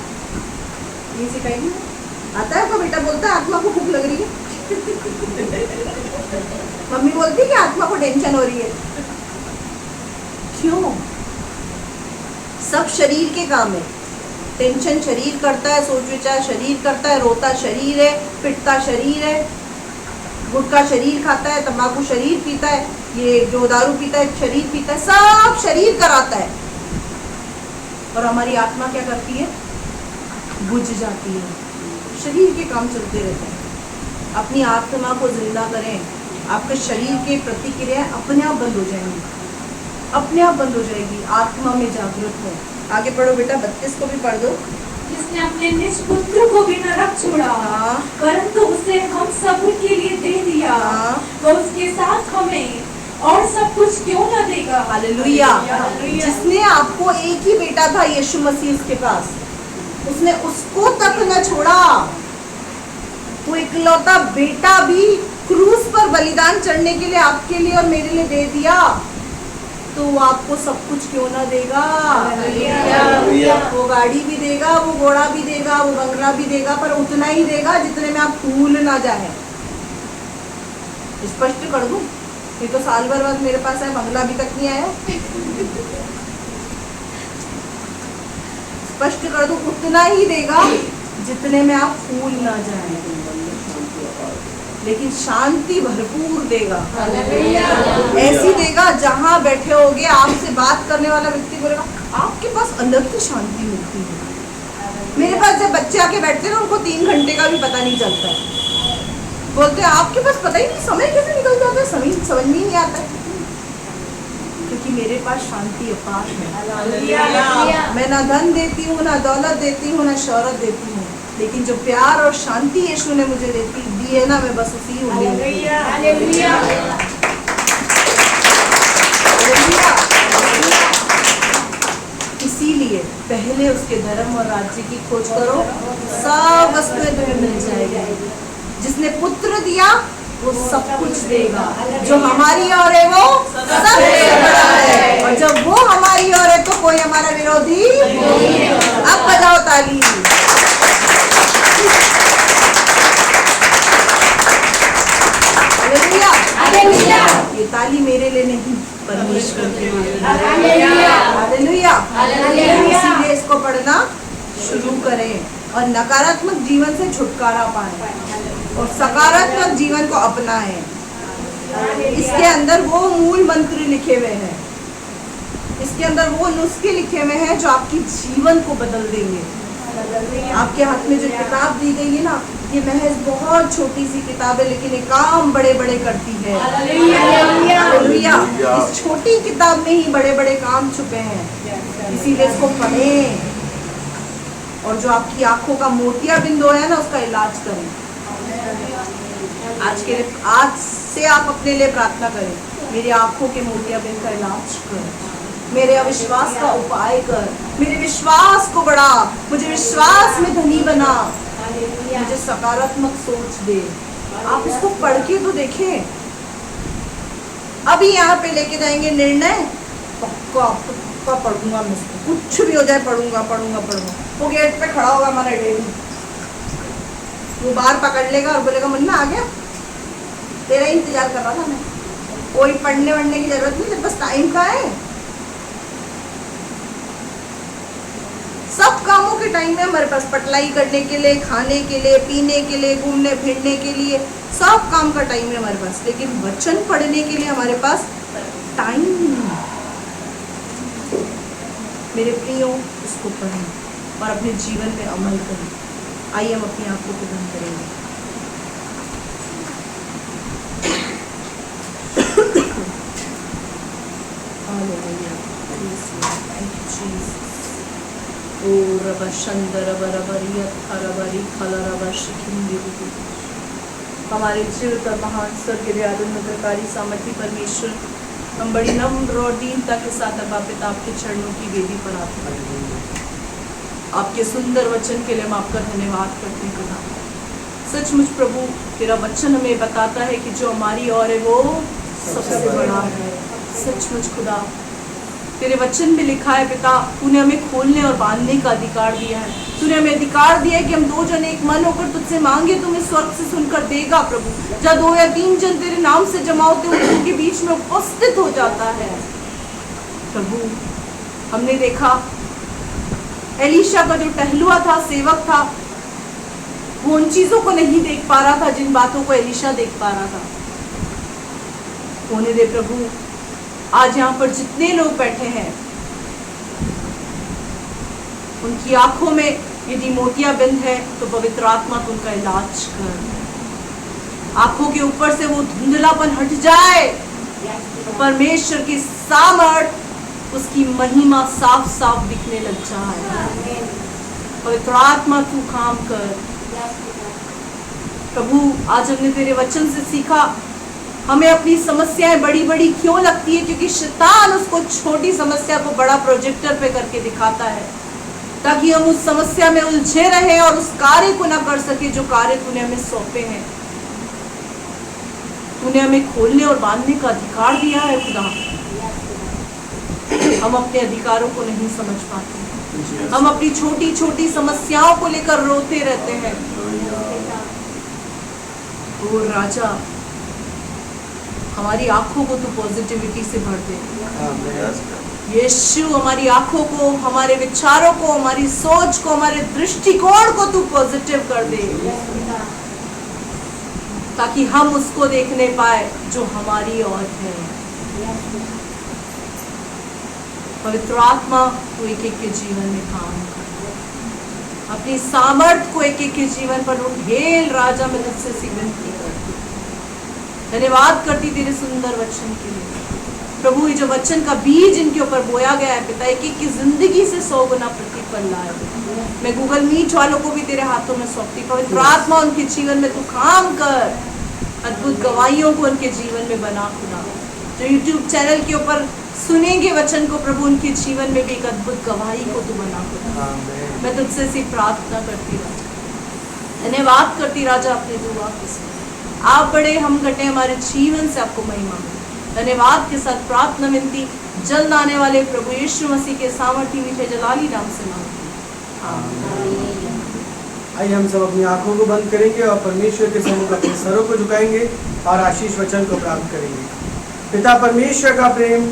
ये सिखाएगी। आता है तो बेटा बोलता है आत्मा को भूख लग रही है। मम्मी बोलती है कि आत्मा को टेंशन हो रही है। क्यों? सब शरीर के काम है, टेंशन शरीर करता है, सोच विचार शरीर करता है, रोता शरीर है, पिटता शरीर है, गुटखा शरीर खाता है, तंबाकू शरीर पीता है, ये जो दारू पीता है शरीर पीता है, सब शरीर कराता है। और हमारी आत्मा क्या करती है? बुझ जाती है। शरीर के काम चलते रहते हैं। अपनी आत्मा को जिंदा करें, आपके शरीर की प्रतिक्रियाएं अपने आप बंद हो जाएंगी, अपने आप बंद हो जाएगी। आत्मा में जागृत हो। आगे पढ़ो बेटा, 32 को भी पढ़ दो। जिसने अपने निज पुत्र को भी न रख छोड़ा, हाँ। परंतु उसे हम सब के लिए दे दिया, हाँ। वो उसके साथ हमें और सब कुछ क्यों न देगा। हालेलुया। जिसने आपको एक ही बेटा था यीशु मसीह उसके पास, उसने उसको तक न छोड़ा। वो इकलौता बेटा भी क्रूस पर बलिदान चढ़ने के लिए आपके लिए और मेरे लिए दे दिया, तो वो आपको सब कुछ क्यों ना देगा। वो गाड़ी भी देगा, वो घोड़ा भी देगा, वो बंगला भी देगा, पर उतना ही देगा जितने में आप भूल ना जाए। स्पष्ट कर दूं, ये तो साल भर बाद मेरे पास है, बंगला अभी तक नहीं आया। स्पष्ट कर दूं, उतना ही देगा जितने में आप भूल ना जाए, लेकिन शांति भरपूर देगा। ऐसी देगा जहां बैठे होगे, आपसे बात करने वाला व्यक्ति बोलेगा आपके पास अलग ही शांति मिलती है। मेरे पास जब बच्चे आके बैठते हैं ना, उनको 3 घंटे का भी पता नहीं चलता है। बोलते हैं आपके पास पता ही नहीं समय कैसे निकल जाता है, समझ में ही नहीं आता है, क्योंकि मेरे पास शांति अपार है। मैं ना धन देती हूँ, ना दौलत देती हूँ, ना शौहरत देती हूँ, लेकिन जो प्यार और शांति यीशु ने मुझे दी है ना, मैं बस उसी हूँ। इसीलिए पहले उसके धर्म और राज्य की खोज करो, सब वस्तुएं तुम्हें मिल जाएगी। जिसने पुत्र दिया वो सब कुछ देगा। जो हमारी ओर है वो सबसे बड़ा है, और जब वो हमारी ओर है तो कोई हमारा विरोधी नहीं है। अब बजाओ ताली। हालेलुया। ये ताली मेरे लिए नहीं, परमेश्वर के लिए। हालेलुया। इसीलिए इसको पढ़ना शुरू करें और नकारात्मक जीवन से छुटकारा पाएं और सकारात्मक जीवन को अपनाएं। इसके अंदर वो मूल मंत्र लिखे हुए हैं, इसके अंदर वो नुस्खे लिखे हुए हैं जो आपकी जीवन को बदल देंगे। आपके हाथ में जो किताब दी गई है ना, ये महज बहुत छोटी सी किताब है, लेकिन ये काम बड़े बड़े करती है। हालेलुया। इस छोटी किताब में ही बड़े बड़े काम छुपे हैं, इसीलिए इसको पढ़ें। और जो आपकी आंखों का मोतिया बिंदु है ना, उसका इलाज करें। आज से आप अपने लिए प्रार्थना करें, मेरी आंखों के मोतिया बिंदु का इलाज कर, मेरे अविश्वास का उपाय कर, मेरे विश्वास को बढ़ा, मुझे विश्वास में धनी बना, मुझे सकारात्मक सोच दे। आप इसको पढ़ के तो देखें। अभी यहाँ पे लेके जाएंगे निर्णय, पक्का पढ़ूंगा मैं इसको, कुछ भी हो जाए पढ़ूंगा। वो गेट पे खड़ा होगा हमारा डेली, वो बाहर पकड़ लेगा और बोलेगा मुन्ना आ गया, तेरा इंतजार कर रहा था मैं। कोई पढ़ने वढ़ने की जरूरत नहीं, बस टाइम का है। सब कामों के टाइम में हमारे पास पटलाई करने के लिए, खाने के लिए, पीने के लिए, घूमने फिरने के लिए, सब काम का टाइम है हमारे पास, लेकिन वचन पढ़ने के लिए हमारे पास टाइम नहीं। मेरे प्रियो, इसको पढ़ें और अपने जीवन में अमल करें। आइए हम अपनी आंखों को बंद करेंगे। हमारे जीवित और महान स्वर्गीय दयालु अनुग्रहकारी सामर्थी परमेश्वर, हम बड़ी नम्र और दीनता के साथ अब पिता आपके चरणों की वेदी पर आते हैं। आपके सुंदर वचन के लिए हम आपका धन्यवाद करते हैं खुदा। सचमुच प्रभु, तेरा वचन हमें बताता है कि जो हमारी ओर है वो सबसे बड़ा है। सचमुच खुदा, तेरे वचन में लिखा है पिता, तूने हमें खोलने और बांधने का अधिकार दिया है। तूने हमें अधिकार दिया है कि हम 2 जन एक मन होकर तुझसे मांगे, तुम्हें स्वर्ग से सुनकर देगा। प्रभु, जहाँ 2 या 3 जन तेरे नाम से जमा होते हैं, उनके बीच में उपस्थित हो जाता है। प्रभु, हमने देखा एलीशा का जो टहलुआ था, सेवक था, वो उन चीजों को नहीं देख पा रहा था जिन बातों को एलीशा देख पा रहा था। होने दे प्रभु, आज यहाँ पर जितने लोग बैठे हैं, उनकी आंखों में यदि मोतियाबिंद है तो पवित्र आत्मा तो उनका इलाज कर। आंखों के ऊपर से वो धुंधलापन हट जाए, परमेश्वर की सामर्थ, उसकी महिमा साफ साफ दिखने लग जाए। पवित्र आत्मा तू काम कर प्रभु। आज हमने तेरे वचन से सीखा, हमें अपनी समस्याएं बड़ी बड़ी क्यों लगती है, क्योंकि शैतान उसको छोटी समस्या को बड़ा प्रोजेक्टर पे करके दिखाता है, ताकि हम उस समस्या में उलझे रहे और उस कार्य को ना कर सके जो कार्य तूने हमें सौंपे हैं। तूने हमें खोलने और बांधने का अधिकार दिया है खुदा। हम अपने अधिकारों को नहीं समझ पाते, हम अपनी छोटी छोटी समस्याओं को लेकर रोते रहते हैं। ओ राजा, हमारी आंखों को तू पॉजिटिविटी से भर दे। यीशु, हमारी आंखों को, हमारे विचारों को, हमारी सोच को, हमारे दृष्टिकोण को तू पॉजिटिव कर दे, ताकि हम उसको देखने पाए जो हमारी ओर है। पवित्र आत्मा, तू एक एक के जीवन में काम कर, अपनी सामर्थ को एक एक के जीवन पर ढेल। राजा, मैं तुझसे सी विनती करती, धन्यवाद करती तेरे सुंदर वचन के लिए प्रभु। ये जो वचन का बीज इनके ऊपर बोया गया है पिता, एक एक की जिंदगी से 100 गुना प्रतिफल लाए। मैं गूगल मीट वालों को भी तेरे हाथों में सौंपती। पवित्र आत्मा, उनके जीवन में तू काम कर, अद्भुत गवाहियों को उनके जीवन में बना खुदा। जो यूट्यूब चैनल के ऊपर सुनेंगे वचन को प्रभु, उनके जीवन में भी एक अद्भुत गवाही को तू बना खुदा। मैं तुझसे सी प्रार्थना करती राजा, धन्यवाद करती राजा अपने दुआ के। आप बड़े, हम घटे, हमारे जीवन से आपको महिमा मिले। धन्यवाद के साथ प्रार्थना विनती जल्द आने वाले प्रभु यीशु मसीह के सामर्थी मीठे जलाली नाम से मांगती। आइए हम सब अपनी आंखों को बंद करेंगे और परमेश्वर के सम्मुख अपने सरों को झुकाएंगे और आशीष वचन को प्राप्त करेंगे। पिता परमेश्वर का प्रेम,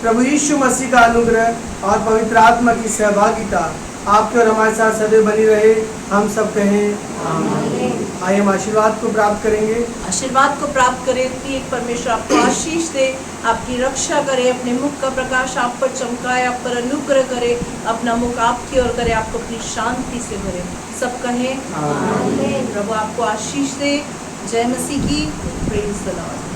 प्रभु यीशु मसीह का अनुग्रह और पवित्र आत्मा की सहभागिता आपके और हमारे साथ सदैव बनी रहे। हम सब कहें आमीन। आइए हम आशीर्वाद को प्राप्त करेंगे। आशीर्वाद को प्राप्त करें। एक परमेश्वर आपको आशीष दे, आपकी रक्षा करे, अपने मुख का प्रकाश आप पर चमकाए, आप पर अनुग्रह करे, अपना मुख आपकी ओर करे, आपको अपनी शांति से भरे। सब कहें आमीन। प्रभु आपको आशीष दे। जय मसीह की। Praise the Lord.